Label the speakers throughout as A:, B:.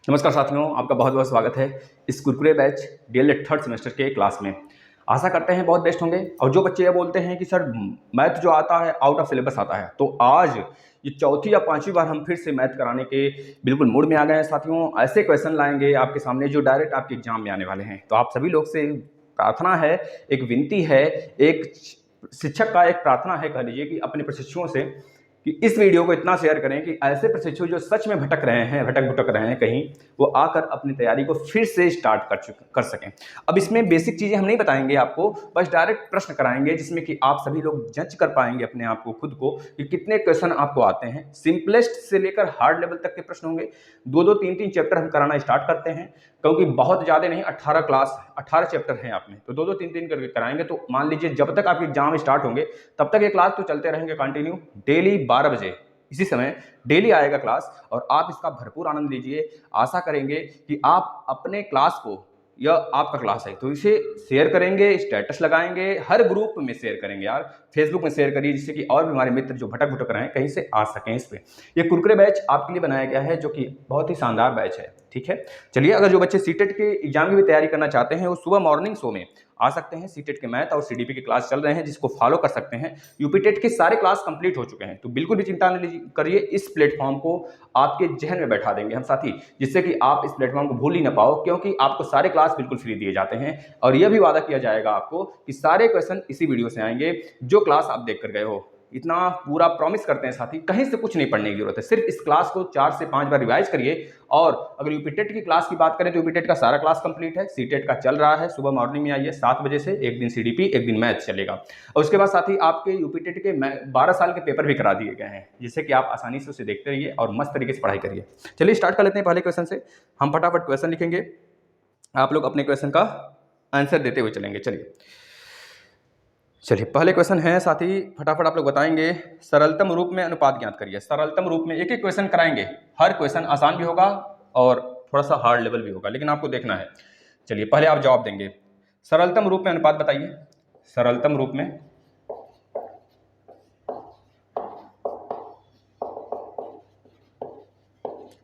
A: नमस्कार साथियों, आपका बहुत बहुत स्वागत है इस Kurkure batch DElEd third semester के क्लास में। आशा करते हैं बहुत बेस्ट होंगे। और जो बच्चे ये बोलते हैं कि सर मैथ जो आता है आउट ऑफ सिलेबस आता है, तो आज ये चौथी या पांचवी बार हम फिर से मैथ कराने के बिल्कुल मूड में आ गए हैं साथियों। ऐसे क्वेश्चन लाएंगे आपके सामने जो डायरेक्ट आपके एग्जाम में आने वाले हैं। तो आप सभी लोग से प्रार्थना है, एक विनती है, एक शिक्षक का एक प्रार्थना है, कह लीजिए कि अपने प्रशिक्षुओं से कि इस वीडियो को इतना शेयर करें कि ऐसे प्रशिक्षु जो सच में भटक रहे हैं, भटक भुटक रहे हैं कहीं, वो आकर अपनी तैयारी को फिर से स्टार्ट कर सकें। अब इसमें बेसिक चीज़ें हम नहीं बताएंगे आपको, बस डायरेक्ट प्रश्न कराएंगे जिसमें कि आप सभी लोग जज कर पाएंगे अपने आप को, खुद को, कि कितने क्वेश्चन आपको आते हैं। सिंपलेस्ट से लेकर हार्ड लेवल तक के प्रश्न होंगे। 2-2, 3-3 चैप्टर हम कराना स्टार्ट करते हैं, क्योंकि बहुत ज़्यादा नहीं, 18 चैप्टर हैं आप में, तो 2-2, 3-3 करके कराएंगे। तो मान लीजिए जब तक आपके एग्जाम स्टार्ट होंगे तब तक ये क्लास तो चलते रहेंगे कंटिन्यू। डेली 12 बजे इसी समय डेली आएगा क्लास, और आप इसका भरपूर आनंद लीजिए। आशा करेंगे कि आप अपने क्लास को, यह आपका क्लास है तो इसे शेयर करेंगे, स्टेटस लगाएंगे, हर ग्रुप में शेयर करेंगे यार, फेसबुक में शेयर करिए, जिससे कि और भी हमारे मित्र जो भटक भुटक रहे हैं कहीं से आ सकें इस पे। ये कुरकुरे बैच आपके लिए बनाया गया है, जो कि बहुत ही शानदार बैच है। ठीक है, चलिए, अगर जो बच्चे सीटेट के एग्जाम की भी तैयारी करना चाहते हैं वो सुबह मॉर्निंग शो में आ सकते हैं। सीटेट के मैथ और सीडीपी के क्लास चल रहे हैं, जिसको फॉलो कर सकते हैं। यूपीटेट के सारे क्लास कंप्लीट हो चुके हैं, तो बिल्कुल भी चिंता नहीं करिए, इस प्लेटफॉर्म को आपके जहन में बैठा देंगे हम साथी, जिससे कि आप इस प्लेटफॉर्म को भूल ही ना पाओ, क्योंकि आपको सारे क्लास बिल्कुल फ्री दिए जाते हैं। और यह भी वादा किया जाएगा आपको कि सारे क्वेश्चन इसी वीडियो से आएंगे जो क्लास आप देख कर गए हो। इतना पूरा प्रॉमिस करते हैं साथी, कहीं से कुछ नहीं पढ़ने की जरूरत है। सिर्फ इस क्लास को 4 से 5 बार रिवाइज करिए। और अगर यूपीटेट की क्लास की बात करें तो यूपीटेट का सारा क्लास कंप्लीट है। सीटेट का चल रहा है, सुबह मॉर्निंग में आइए 7 बजे से, एक दिन सीडीपी एक दिन मैथ चलेगा। और उसके बाद साथी आपके यूपीटेट के 12 साल के पेपर भी करा दिए गए हैं, जिससे कि आप आसानी से उसे देखते रहिए और मस्त तरीके से पढ़ाई करिए। चलिए स्टार्ट कर लेते हैं पहले क्वेश्चन से। हम फटाफट क्वेश्चन लिखेंगे, आप लोग अपने क्वेश्चन का आंसर देते हुए चलेंगे। चलिए पहले क्वेश्चन है साथी, फटाफट आप लोग बताएंगे। सरलतम रूप में अनुपात ज्ञात करिए। सरलतम रूप में एक एक क्वेश्चन कराएंगे, हर क्वेश्चन आसान भी होगा और थोड़ा सा हार्ड लेवल भी होगा, लेकिन आपको देखना है। चलिए पहले आप जवाब देंगे। सरलतम रूप में अनुपात बताइए। सरलतम रूप में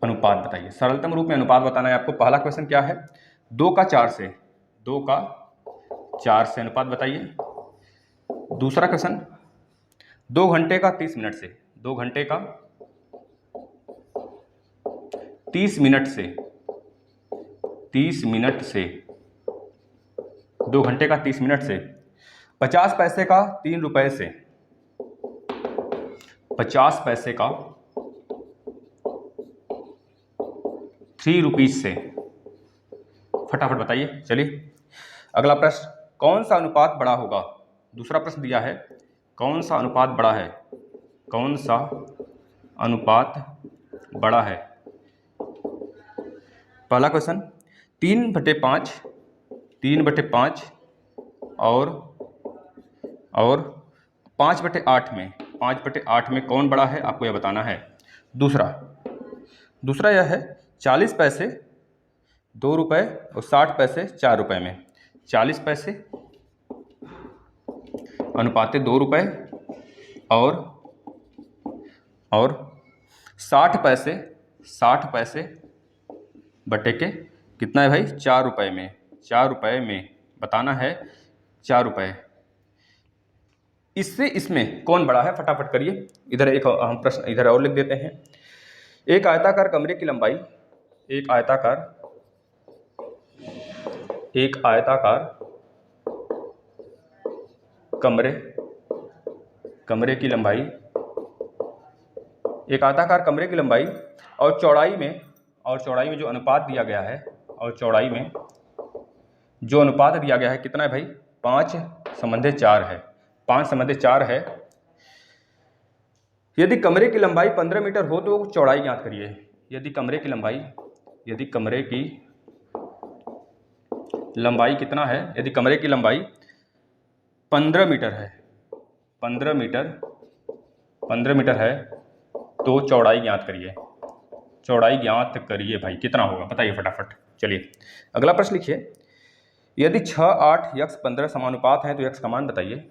A: अनुपात बताइए। सरलतम रूप में अनुपात बताना है आपको। पहला क्वेश्चन क्या है? 2 का 4 से, 2 का 4 से अनुपात बताइए। दूसरा क्वेश्चन, 2 घंटे का 30 मिनट से, 2 घंटे का 30 मिनट से, 30 मिनट से, 2 घंटे का 30 मिनट से 50 पैसे का 3 रुपए से, 50 पैसे का 3 रुपीज से, फटाफट बताइए। चलिए अगला प्रश्न, कौन सा अनुपात बड़ा होगा? दूसरा प्रश्न दिया है, कौन सा अनुपात बड़ा है? कौन सा अनुपात बड़ा है? पहला क्वेश्चन, 3/5, 3/5 और 5/8 में, 5/8 में कौन बड़ा है, आपको यह बताना है। दूसरा यह है, 40 पैसे 2 रुपए और 60 पैसे 4 रुपए में, 40 पैसे अनुपाते 2 रुपए और 60 पैसे, 60 पैसे बटे के कितना है भाई? 4 रुपए में, 4 रुपए में बताना है, 4 रुपए। इससे इसमें कौन बड़ा है, फटाफट करिए। इधर एक हम प्रश्न इधर और लिख देते हैं। एक आयताकार कमरे की लंबाई, एक आयताकार कमरे की लंबाई, एक आयताकार कमरे की लंबाई और चौड़ाई में जो अनुपात दिया गया है, और चौड़ाई में जो अनुपात दिया गया है कितना है भाई? 5/4 है, 5/4 है। यदि कमरे की लंबाई 15 मीटर हो तो चौड़ाई ज्ञात करिए। यदि कमरे की लंबाई कितना है? यदि कमरे की लंबाई 15 मीटर है, 15 मीटर है तो चौड़ाई ज्ञात करिए। चौड़ाई ज्ञात करिए भाई, कितना होगा बताइए फटाफट। चलिए अगला प्रश्न लिखिए। यदि 6, 8, यक्स 15 समानुपात हैं तो यक्स का मान बताइए।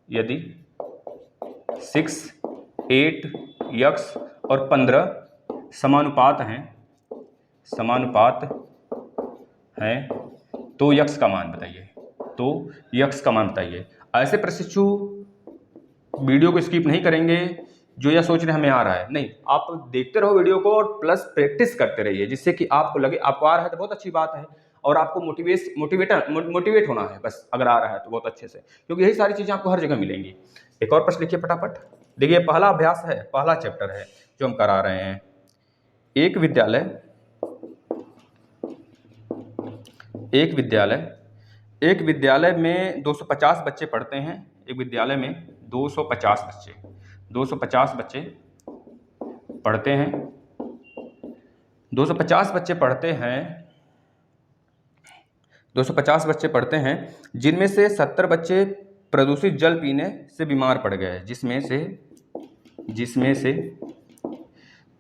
A: यदि 6, 8, यक्स और 15 समानुपात हैं, समानुपात हैं तो यक्स का मान बताइए, तो यक्स का मान बताइए। ऐसे प्रशिक्षु वीडियो को स्किप नहीं करेंगे जो यह सोच रहे हमें आ रहा है, नहीं, आप देखते रहो वीडियो को और प्लस प्रैक्टिस करते रहिए, जिससे कि आपको लगे आपको आ रहा है तो बहुत अच्छी बात है, और आपको मोटिवेट होना है बस, अगर आ रहा है तो बहुत अच्छे से, क्योंकि यही सारी चीज़ें आपको हर जगह मिलेंगी। एक और प्रश्न लिखिए फटाफट। देखिए पहला अभ्यास है, पहला चैप्टर है जो हम करा रहे हैं। एक विद्यालय में 250 बच्चे पढ़ते हैं। एक विद्यालय में 250 बच्चे पढ़ते हैं। 250 बच्चे पढ़ते हैं जिनमें से 70 बच्चे प्रदूषित जल पीने से बीमार पड़ गए, जिसमें से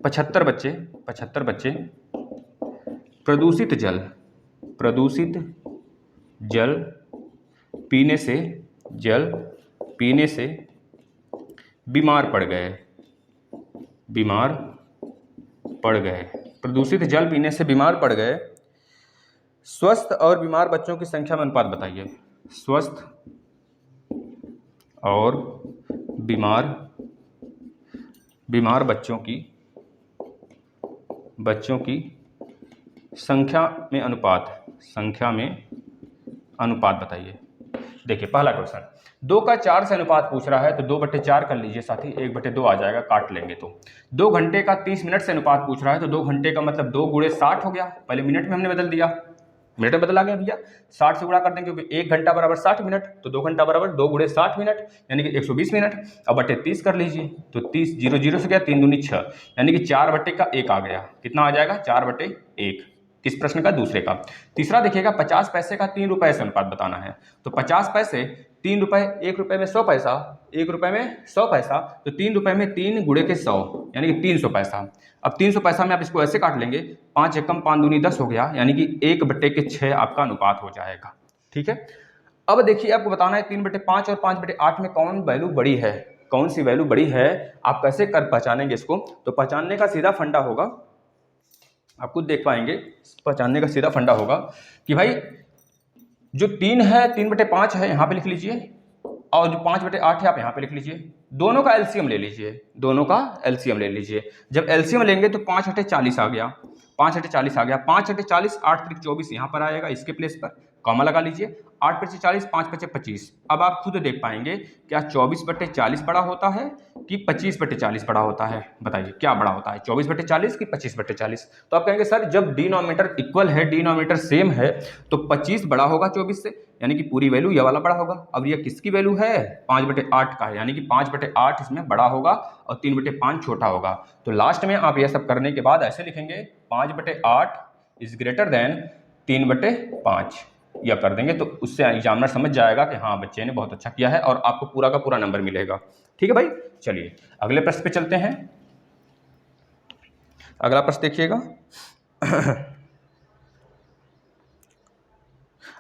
A: 75 बच्चे प्रदूषित जल पीने से बीमार पड़ गए। प्रदूषित जल पीने से बीमार पड़ गए। स्वस्थ और बीमार बच्चों की संख्या में अनुपात बताइए। स्वस्थ और बीमार बच्चों की संख्या में अनुपात बताइए। देखिए पहला क्वेश्चन 2 का 4 से अनुपात पूछ रहा है, तो 2/4 कर लीजिए साथी, 1/2 आ जाएगा, काट लेंगे तो। 2 घंटे का 30 मिनट से अनुपात पूछ रहा है, तो 2 घंटे का मतलब 2 × 60 हो गया। पहले मिनट में हमने बदल दिया, मिनट में बदला गया भैया, 60 से गुणा कर देंगे क्योंकि 1 घंटा बराबर 60 मिनट, तो 2 घंटा बराबर 2 × 60 मिनट यानी कि 120 मिनट। अब बटे 30 कर लीजिए, तो 30 0 0 से गया, 3 दूनी 6 यानी कि 4/1 आ गया। कितना आ जाएगा? 4/1। किस प्रश्न का? दूसरे का। तीसरा देखिएगा 50 पैसे का 3 रुपए से अनुपात बताना है, तो 50 पैसे 3 रुपए, 1 रुपए में 100 पैसा, 1 रुपए में 100 पैसा, तो 3 रुपए में 3 गुणे के 100 यानी कि 300 पैसा। अब 300 पैसा में आप इसको ऐसे काट लेंगे, 5 एकम 5 दूनी 10 हो गया, यानी कि 1/6 आपका अनुपात हो जाएगा। ठीक है। अब देखिए आपको बताना है 3/5 और 5/8 में कौन वैल्यू बड़ी है, कौन सी वैल्यू बड़ी है। आप कैसे कर पहचानेंगे इसको? तो पहचानने का सीधा फंडा होगा, आप खुद देख पाएंगे, पहचानने का सीधा फंडा होगा कि भाई जो 3 है 3/5 है यहाँ पे लिख लीजिए, और जो 5/8 है आप यहाँ पे लिख लीजिए। दोनों का एलसीएम ले लीजिए, जब एलसीएम लेंगे तो 5/40 आ गया, 5/40 आ गया। 5/40 8 × 24 यहाँ पर आएगा, इसके प्लेस पर कॉमा लगा लीजिए। 8 × 40 5 × 25। अब आप खुद देख पाएंगे क्या 24/40 बड़ा होता है कि 25/40 बड़ा होता है? बताइए क्या बड़ा होता है, 24/40 कि 25/40? तो आप कहेंगे सर जब डिनोमिनेटर इक्वल है, डिनोमिनेटर सेम है, तो 25 बड़ा होगा 24 से, यानी कि पूरी वैल्यू ये वाला बड़ा होगा। अब ये किसकी वैल्यू है? 5/8 का है, यानी कि 5/8 इसमें बड़ा होगा और 3/5 छोटा होगा। तो लास्ट में आप ये सब करने के बाद ऐसे लिखेंगे 5/8 इज ग्रेटर देन 3/5, या कर देंगे तो उससे एग्जामिनर समझ जाएगा कि हाँ बच्चे ने बहुत अच्छा किया है और आपको पूरा का पूरा नंबर मिलेगा। ठीक है भाई, चलिए अगले प्रश्न पे चलते हैं। अगला प्रश्न देखिएगा।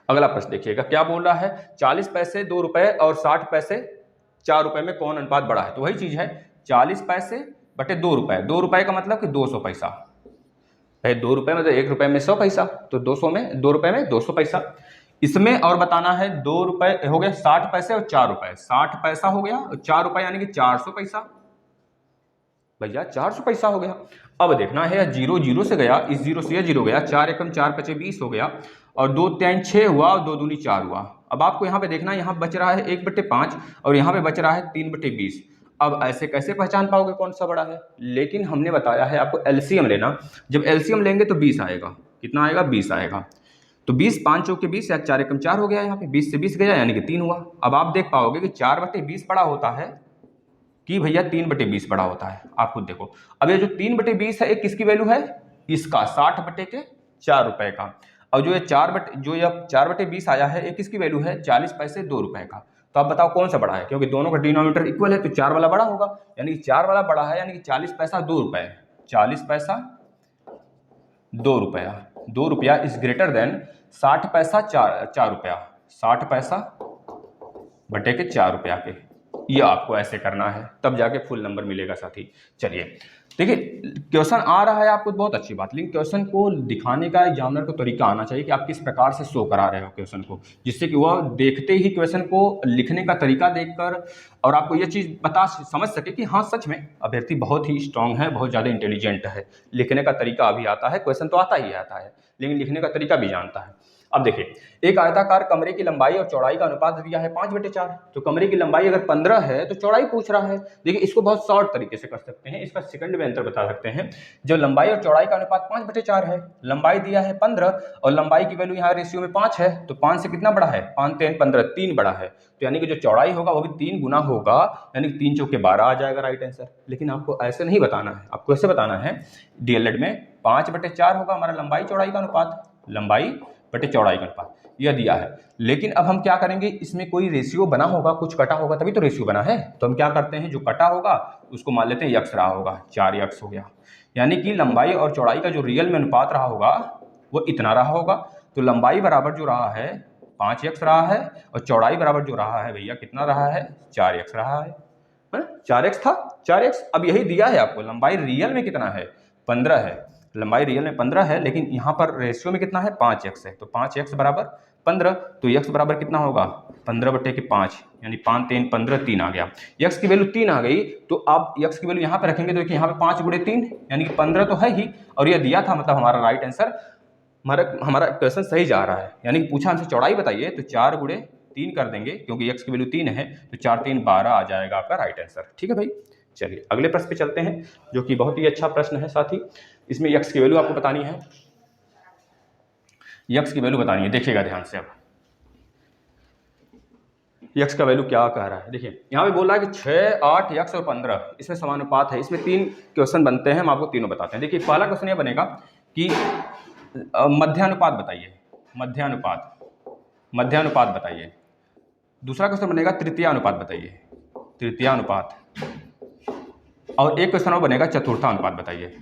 A: अगला प्रश्न देखिएगा क्या बोल रहा है, 40 पैसे 2 रुपए और 60 पैसे 4 रुपए में कौन अनुपात बड़ा है? तो वही चीज है, 40 पैसे बटे 2 रुपए, 2 रुपए का मतलब कि 200 पैसा। भाई 2 रुपए में तो 1 रुपए में 100 पैसा, तो 2 रुपए में 200 पैसा। इसमें और बताना है 2 रुपए हो गए 60 पैसे और 4 रुपए, 60 पैसा हो गया और 4 रुपए यानी कि 400 पैसा। भैया 400 पैसा हो गया। अब देखना है 0 0 से गया, इस 0 से 0 गया, 4 एकम 4 × 20 हो गया, और 2 3 6 हुआ और 2 दूनी 4 हुआ। अब आपको यहाँ पे देखना है, यहाँ बच रहा है 1/5 और यहाँ पे बच रहा है 3/20। अब ऐसे कैसे पहचान पाओगे कौन सा बड़ा है? लेकिन हमने बताया है आपको एलसीएम लेना, जब एलसीएम लेंगे तो 20 आएगा। कितना आएगा? 20 आएगा। तो 20 5 चौके 20 या 4 एकम 4 हो गया, यहाँ पे 20 से 20 गया यानी कि 3 हुआ। अब आप देख पाओगे कि 4/20 बड़ा होता है कि भैया 3/20 बड़ा होता है। आप खुद देखो, अब ये जो 3/20 है, एक किसकी वैल्यू है? इसका 60/4 रुपए का। और जो ये 4/20 आया है, एक किसकी वैल्यू है? 40 पैसे 2 रुपए का। तो आप बताओ कौन सा बड़ा है? क्योंकि दोनों का डिनोमिनेटर इक्वल है, तो 4 वाला बड़ा होगा, यानी कि 4 वाला बड़ा है, यानी कि 40 पैसा 2 रुपए, 40 पैसा 2 रुपया, 2 रुपया इज ग्रेटर देन 60 पैसा 4 रुपया, 60 पैसा बटे के 4 रुपया के। ये आपको ऐसे करना है, तब जाके फुल नंबर मिलेगा साथी। चलिए देखिए, क्वेश्चन आ रहा है आपको, बहुत अच्छी बात, लेकिन क्वेश्चन को दिखाने का एग्जामिनर को तरीका आना चाहिए कि आप किस प्रकार से शो करा रहे हो क्वेश्चन को, जिससे कि वह देखते ही क्वेश्चन को लिखने का तरीका देखकर और आपको ये चीज़ समझ सके कि हाँ सच में अभ्यर्थी बहुत ही स्ट्रांग है, बहुत ज़्यादा इंटेलिजेंट है, लिखने का तरीका अभी आता है, क्वेश्चन तो आता ही आता है लेकिन लिखने का तरीका भी जानता है। अब देखिए, एक आयताकार कमरे की लंबाई और चौड़ाई का अनुपात दिया है 5/4। तो कमरे की लंबाई अगर 15 है तो चौड़ाई पूछ रहा है। देखिए, इसको बहुत शॉर्ट तरीके से कर सकते हैं, इसका सेकंड में आंसर बता सकते हैं। जो लंबाई और चौड़ाई का अनुपात 5/4 है, लंबाई दिया है 15 और लंबाई की वैल्यू यहाँ रेशियो में 5 है, तो 5 से कितना बड़ा है, 5 3 15, 3 बड़ा है, तो यानी कि जो चौड़ाई होगा वो भी 3 गुना होगा, यानी 3 चौके 12 आ जाएगा राइट आंसर। लेकिन आपको ऐसे नहीं बताना है, आपको ऐसे बताना है डीएलएड में 5/4 होगा हमारा लंबाई चौड़ाई का अनुपात, लंबाई बटे चौड़ाई का अनुपात, यह दिया है। लेकिन अब हम क्या करेंगे, इसमें कोई रेशियो बना होगा, कुछ कटा होगा तभी तो रेशियो बना है। तो हम क्या करते हैं, जो कटा होगा उसको मान लेते हैं यक्स रहा होगा, 4x हो गया, यानी कि लंबाई और चौड़ाई का जो रियल में अनुपात रहा होगा वो इतना रहा होगा। तो लंबाई बराबर जो रहा है 5x रहा है और चौड़ाई बराबर जो रहा है भैया कितना रहा है, 4x रहा है। 4x था, 4x। अब यही दिया है आपको, लंबाई रियल में कितना है, 15 है, लंबाई रियल में 15 है, लेकिन यहाँ पर रेशियो में कितना है, 5x है, तो 5x बराबर 15, तो x बराबर कितना होगा, 15/5, यानी 5 3 15, 3 आ गया। x की वैल्यू 3 आ गई, तो आप x की वैल्यू यहाँ पे रखेंगे तो देखिए यहाँ पे 5 × 3 यानी कि 15 तो है ही, और यह दिया था, मतलब हमारा राइट आंसर, हमारा क्वेश्चन सही जा रहा है। यानी कि पूछा हमसे चौड़ाई बताइए, तो 4 × 3 कर देंगे, क्योंकि x की वैल्यू 3 है, तो 4 3 12 आ जाएगा आपका राइट आंसर। ठीक है भाई, चलिए अगले प्रश्न पे चलते हैं, जो कि बहुत ही अच्छा प्रश्न है साथी। इसमें x की वैल्यू आपको बतानी है, x की वैल्यू बतानी है, देखिएगा ध्यान से। अब x का वैल्यू क्या कह रहा है, देखिए यहाँ पे बोल रहा है कि 6 8 x और 15 इसमें समानुपात है। इसमें 3 क्वेश्चन बनते हैं, हम आपको तीनों बताते हैं। देखिए पहला क्वेश्चन ये बनेगा कि मध्यानुपात बताइए, मध्यानुपात बताइए। दूसरा क्वेश्चन बनेगा तृतीयानुपात बताइए, तृतीयानुपात। और एक क्वेश्चन और बनेगा चतुर्थानुपात बताइए,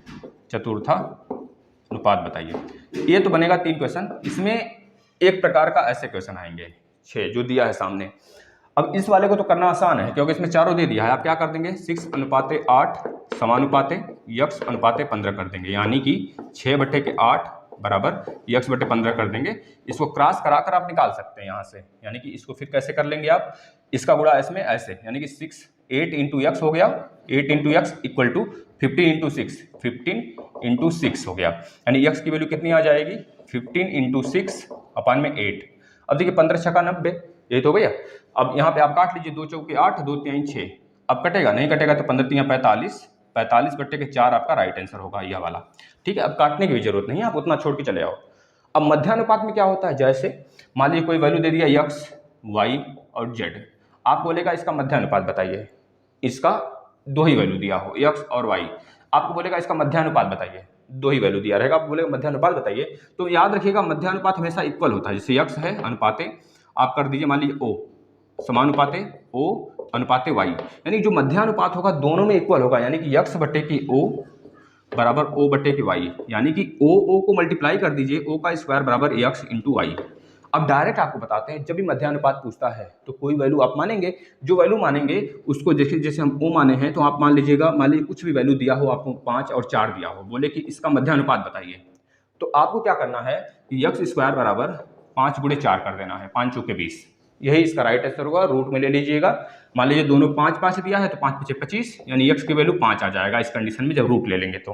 A: चतुर्थानुपात बताइए। ये तो बनेगा 3 क्वेश्चन। इसमें एक प्रकार का ऐसे क्वेश्चन आएंगे 6 जो दिया है सामने। अब इस वाले को तो करना आसान है, क्योंकि इसमें चारों दे दिया है। आप क्या कर देंगे, 6:8 समानुपाते x अनुपाते 15 कर देंगे, यानी कि 6/8 बराबर x/15 कर देंगे। इसको क्रॉस करा कर आप निकाल सकते हैं यहाँ से, यानी कि इसको फिर कैसे कर लेंगे आप, इसका गुणा इसमें ऐसे, यानी कि 8 × x हो गया, 8 × x इक्वल टू 15 × 6, 15 × 6 हो गया, यानी x की वैल्यू कितनी आ जाएगी, 15 × 6/8। अब देखिए 15 छक्का 90, यही तो हो गया। अब यहाँ पे आप काट लीजिए, 2 चौके 8, 2 3 6, अब कटेगा नहीं, कटेगा तो 15 3 45, 45/4 आपका राइट आंसर होगा यह वाला। ठीक है, अब काटने की भी जरूरत नहीं है, आप उतना छोड़ के चले आओ। अब मध्यानुपात में क्या होता है, जैसे मान लीजिए कोई वैल्यू दे दिया x y और z, आप बोलेगा इसका मध्यानुपात बताइए, इसका 2 ही वैल्यू दिया हो x और y, आपको बोलेगा इसका मध्यानुपात बताइए, 2 ही वैल्यू दिया रहेगा, आप बोलेगा मध्यानुपात बताइए। तो याद रखिएगा मध्यानुपात हमेशा इक्वल होता है, जैसे x है अनुपाते आप कर दीजिए मान लीजिए o, समानुपाते o अनुपाते y, यानी जो मध्यानुपात होगा दोनों में इक्वल होगा, यानी कि x/o बराबर o/y, यानी कि o को मल्टीप्लाई कर दीजिए, o का स्क्वायर बराबर x × y। अब डायरेक्ट आपको बताते हैं, जब भी मध्यानुपात पूछता है तो कोई वैल्यू आप मानेंगे, जो वैल्यू मानेंगे उसको देखिए, जैसे हम o माने हैं तो आप मान लीजिएगा, मान लीजिए कुछ भी वैल्यू दिया हो आपको, 5 और 4 दिया हो, बोले कि इसका मध्यानुपात बताइए, तो आपको क्या करना है कि x² बराबर 5 × 4 कर देना है, 5 चौके 20, यही इसका राइट आंसर होगा। रूट में ले लीजिएगा, मान लीजिए दोनों 5 5 दिया है तो 5 × 5 = 25, यानी x की वैल्यू 5 आ जाएगा इस कंडीशन में जब रूट ले लेंगे तो,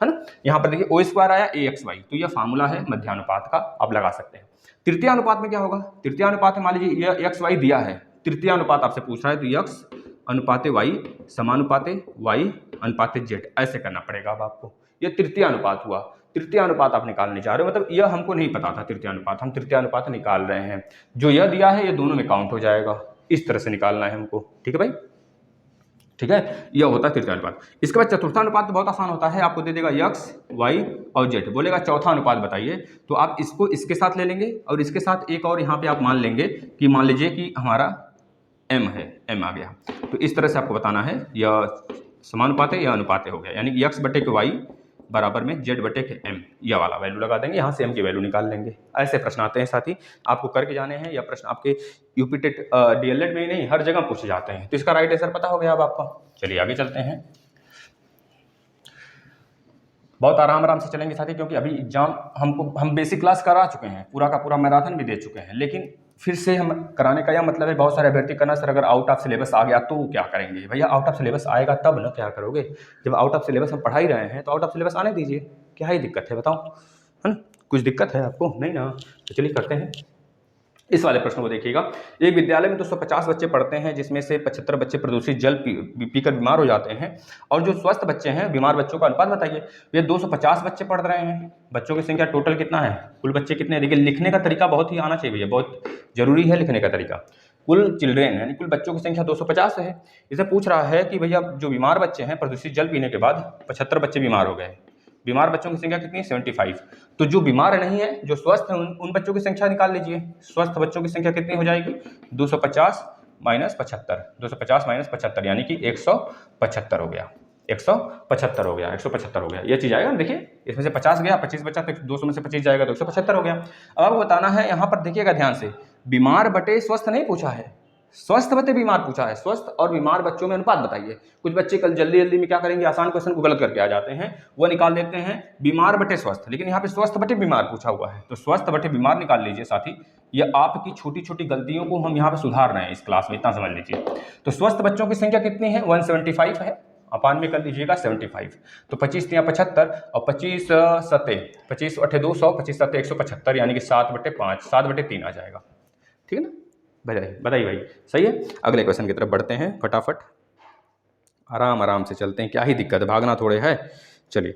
A: है ना। यहाँ पर देखिए o² आया axy, तो यह फार्मूला है मध्यानुपात का, आप लगा सकते हैं। तृतीय अनुपात में क्या होगा, तृतीय अनुपात में मान लीजिए यह xy दिया है, तृतीय अनुपात आपसे पूछ रहा है, तो x अनुपाते y समानुपाते y अनुपाते z, ऐसे करना पड़ेगा अब आपको। यह तृतीय अनुपात हुआ, तृतीय अनुपात आप निकालने जा रहे हो, मतलब यह हमको नहीं पता था तृतीय अनुपात, हम तृतीय अनुपात निकाल रहे हैं, जो यह दिया है ये दोनों में काउंट हो जाएगा, इस तरह से निकालना है हमको। ठीक है भाई, ठीक है, यह होता है तृतीय अनुपात। इसके बाद चतुर्थ अनुपात तो बहुत आसान होता है, आपको दे देगा x y और z, बोलेगा चौथा अनुपात बताइए, तो आप इसको इसके साथ ले लेंगे और इसके साथ एक और यहाँ पे आप मान लेंगे कि मान लीजिए कि हमारा m है, m आ गया, तो इस तरह से आपको बताना है, यह समानुपात है या अनुपात हो गया, यानी कि x/y बराबर में जेड बटे के एम, यह वाला वैल्यू लगा देंगे, यहाँ से एम की वैल्यू निकाल लेंगे। ऐसे प्रश्न आते हैं साथी, आपको करके जाने हैं, या प्रश्न आपके यूपी टेट डीएलएड में ही नहीं हर जगह पूछे जाते हैं। तो इसका राइट आंसर पता हो गया अब आपको। चलिए आगे चलते हैं। बहुत आराम से चलेंगे साथी, क्योंकि अभी एग्जाम हम बेसिक क्लास करा चुके हैं, पूरा का पूरा मैराथन भी दे चुके हैं, लेकिन फिर से हम कराने का यह मतलब है, बहुत सारे अभ्यर्थी करना सर अगर आउट ऑफ सिलेबस आ गया तो क्या करेंगे। भैया आउट ऑफ सिलेबस आएगा तब ना, क्या करोगे। जब आउट ऑफ सिलेबस हम पढ़ा ही रहे हैं तो आउट ऑफ सिलेबस आने दीजिए, क्या ही दिक्कत है बताओ, है ना। कुछ दिक्कत है आपको नहीं ना। तो चलिए करते हैं इस वाले प्रश्न को। देखिएगा, एक विद्यालय में 250 बच्चे पढ़ते हैं, जिसमें से 75 बच्चे प्रदूषित जल पीकर बीमार हो जाते हैं, और जो स्वस्थ बच्चे हैं, बीमार बच्चों का अनुपात बताइए। ये 250 बच्चे पढ़ रहे हैं, बच्चों की संख्या टोटल कितना है, कुल बच्चे कितने हैं। देखिए लिखने का तरीका बहुत ही आना चाहिए भैया, बहुत जरूरी है लिखने का तरीका। कुल चिल्ड्रेन यानी कुल बच्चों की संख्या 250 है। इसे पूछ रहा है कि भैया जो बीमार बच्चे हैं, प्रदूषित जल पीने के बाद 75 बच्चे बीमार हो गए, बीमार बच्चों की संख्या कितनी है 75। तो जो बीमार नहीं है, जो स्वस्थ है, उन बच्चों की संख्या निकाल लीजिए। स्वस्थ बच्चों की संख्या कितनी हो जाएगी 250 माइनस 75, 250 माइनस 75 यानी कि 175 हो गया, 175 हो गया, 175 हो गया, ये चीज आएगा। देखिए इसमें से 50 गया, 25 बचा, तो 200 में से 25 जाएगा तो 175 हो गया। अब आपको बताना है, यहाँ पर देखिएगा ध्यान से, बीमार बटे स्वस्थ नहीं पूछा है, स्वस्थ बटे बीमार पूछा है। स्वस्थ और बीमार बच्चों में अनुपात बताइए। कुछ बच्चे कल जल्दी में क्या करेंगे, आसान क्वेश्चन को गलत करके आ जाते हैं, वो निकाल देते हैं बीमार बटे स्वस्थ, लेकिन यहाँ पे स्वस्थ बटे बीमार पूछा हुआ है, तो स्वस्थ बटे बीमार निकाल लीजिए साथी। ये आपकी छोटी छोटी गलतियों को हम यहाँ पे सुधार रहे हैं इस क्लास में, इतना समझ लीजिए। तो स्वस्थ बच्चों की संख्या कितनी है 175 है, अपान में कर लीजिएगा 75। तो 25 या 75 और 25 सत्ते 25 अठे 200, 25 सत्ते 175 यानी कि 7/5, 7/3 आ जाएगा। ठीक है ना, बताइए भाई सही है। अगले क्वेश्चन की तरफ बढ़ते हैं, फटाफट आराम से चलते हैं, क्या ही दिक्कत है, भागना थोड़े है। चलिए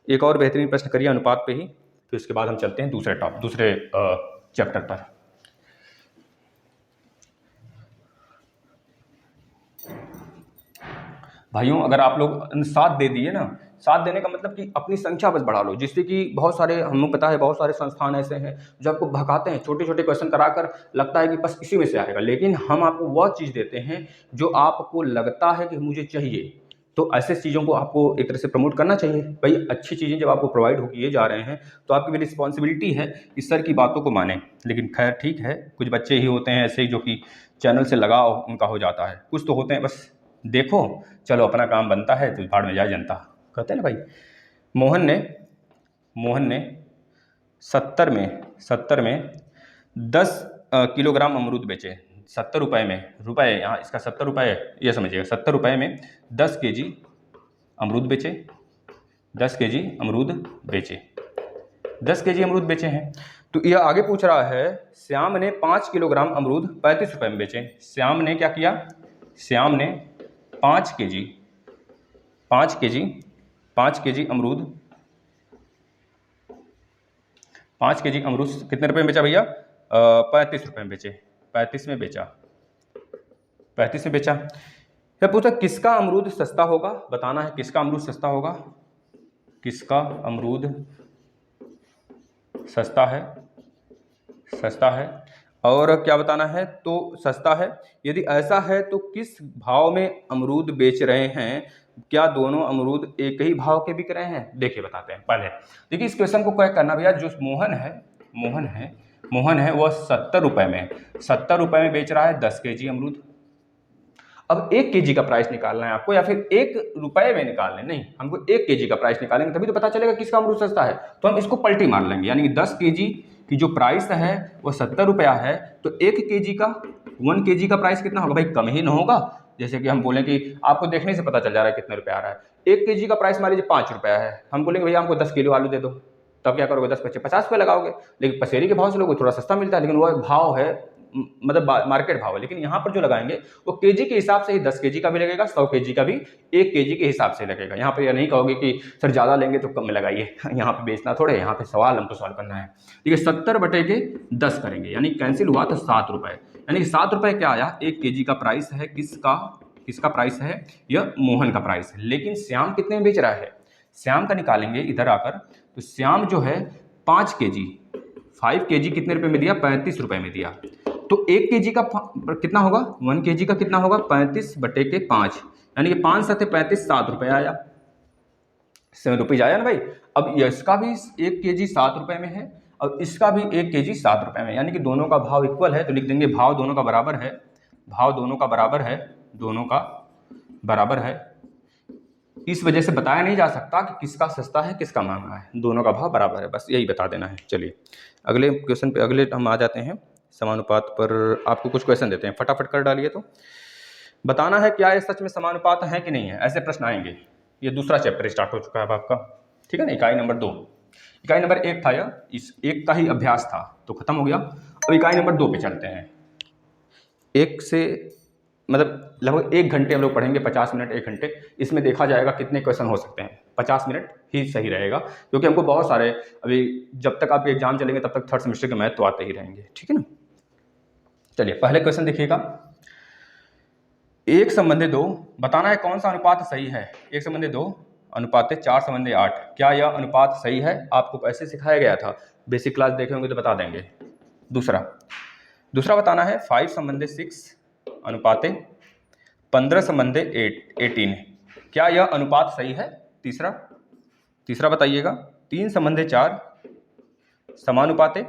A: एक और बेहतरीन प्रश्न करिए अनुपात पे ही, फिर उसके बाद हम चलते हैं दूसरे चैप्टर पर। भाइयों अगर आप लोग साथ दे दिए ना, साथ देने का मतलब कि अपनी संख्या बस बढ़ा लो, जिससे कि बहुत सारे हमें पता है बहुत सारे संस्थान ऐसे हैं जो आपको भगाते हैं, छोटे छोटे क्वेश्चन कराकर लगता है कि बस इसी में से आएगा, लेकिन हम आपको वह चीज़ देते हैं जो आपको लगता है कि मुझे चाहिए। तो ऐसे चीज़ों को आपको एक तरह से प्रमोट करना चाहिए। भाई अच्छी चीज़ें जब आपको प्रोवाइड हो किए जा रहे हैं तो आपकी भी रिस्पॉन्सिबिलिटी है कि सर की बातों को माने। लेकिन खैर ठीक है, कुछ बच्चे ही होते हैं ऐसे जो कि चैनल से लगाव उनका हो जाता है, कुछ तो होते हैं बस देखो चलो अपना काम बनता है तो भाड़ में जाए जनता, कहते हैं ना भाई। मोहन ने 70 में 10 किलोग्राम अमरूद बेचे, 70 रुपये में, रुपये यहाँ इसका 70 रुपये, ये समझिएगा 70 रुपये में 10 केजी अमरूद बेचे, 10 केजी अमरूद बेचे, 10 केजी अमरूद बेचे हैं। तो यह आगे पूछ रहा है श्याम ने 5 किलोग्राम अमरूद 35 रुपये में बेचे। श्याम ने क्या किया, श्याम ने 5 केजी अमरूद 5 केजी अमरूद कितने रुपए में बेचा भैया 35 रुपये में बेचे, 35 में बेचा। फिर पूछा किसका अमरूद सस्ता होगा, बताना है किसका अमरूद सस्ता होगा, किसका अमरूद सस्ता है और क्या बताना है, तो सस्ता है। यदि ऐसा है तो किस भाव में अमरूद बेच रहे हैं, क्या दोनों अमरूद एक ही भाव के बिक रहे हैं। देखिए बताते हैं पहले, देखिए इस क्वेश्चन को क्या करना भैया, जो मोहन है वह 70 रुपये में बेच रहा है 10 केजी अमरूद। अब 1 केजी का प्राइस निकालना है आपको, या फिर 1 रुपये में निकालना है, नहीं हमको 1 केजी का प्राइस निकालेंगे तभी तो पता चलेगा किसका अमरूद सस्ता है। तो हम इसको पलटी मार लेंगे, यानी कि 10 केजी की जो प्राइस है वो 70 रुपया है, तो 1 केजी का प्राइस कितना होगा भाई, कम ही ना होगा। जैसे कि हम बोलें कि आपको देखने से पता चल जा रहा है कितने रुपये आ रहा है, 1 केजी का प्राइस मान लीजिए 5 रुपया है, हम बोलेंगे भैया हमको 10 किलो आलू दे दो, तब क्या करोगे 10 बच्चे 50 रुपये लगाओगे। लेकिन पसेरी के भाव से लोगों को थोड़ा सस्ता मिलता है, लेकिन वो भाव है मतलब मार्केट भाव है। लेकिन यहाँ पर जो लगाएंगे वो केजी के हिसाब से ही 10 केजी का भी लगेगा, 100 केजी का भी 1 केजी के हिसाब से लगेगा। यहाँ पर यह नहीं कहोगे कि सर ज़्यादा लेंगे तो कम में लगाइए, यहाँ पे बेचना थोड़े, यहाँ पे हमको सवाल करना है। ठीक है 70/10 करेंगे, यानी कैंसिल हुआ तो 7 रुपये, यानी कि 7 रुपये क्या आया, 1 केजी का प्राइस है, किसका प्राइस है, यह मोहन का प्राइस है। लेकिन श्याम कितने में बेच रहा है, श्याम का निकालेंगे इधर आकर, तो श्याम जो है 5 केजी कितने रुपए में दिया, 35 रुपये में दिया। तो 1 केजी का कितना होगा, 1 केजी का कितना होगा 35/5, यानी कि 5 7 35, 7 रुपये आया, ₹7 आया ना भाई। अब इसका भी 1 kg 7 रुपये में है और इसका भी 1 kg 7 रुपये में, यानी कि दोनों का भाव इक्वल है, तो लिख देंगे भाव दोनों का बराबर है, भाव दोनों का बराबर है, दोनों का बराबर है। इस वजह से बताया नहीं जा सकता कि किसका सस्ता है किसका महंगा है, दोनों का भाव बराबर है, बस यही बता देना है। चलिए अगले क्वेश्चन पे, अगले हम आ जाते हैं समानुपात पर। आपको कुछ क्वेश्चन देते हैं, फटाफट कर डालिए। तो बताना है क्या ये सच में समानुपात है कि नहीं है, ऐसे प्रश्न आएंगे। ये दूसरा चैप्टर स्टार्ट हो चुका है अब आपका, ठीक है ना। इकाई नंबर 2, इकाई नंबर 1 था यह, इस एक का ही अभ्यास था तो खत्म हो गया। अब इकाई नंबर 2 पे चलते हैं। एक से मतलब लगभग 1 घंटे हम लोग पढ़ेंगे, 50 मिनट 1 घंटे। इसमें देखा जाएगा कितने क्वेश्चन हो सकते हैं। 50 मिनट ही सही रहेगा, क्योंकि हमको बहुत सारे अभी जब तक आपके एग्जाम चलेंगे तब तक थर्ड सेमेस्टर के मैथ तो आते ही रहेंगे, ठीक है ना। चलिए पहले क्वेश्चन देखिएगा। 1:2 बताना है कौन सा अनुपात सही है। 1:2 अनुपात 4:8, क्या यह अनुपात सही है। आपको कैसे सिखाया गया था, बेसिक क्लास देखे होंगे तो बता देंगे। दूसरा बताना है 5:6 अनुपात 15:18, क्या यह अनुपात सही है। तीसरा बताइएगा 3:4 समानुपाते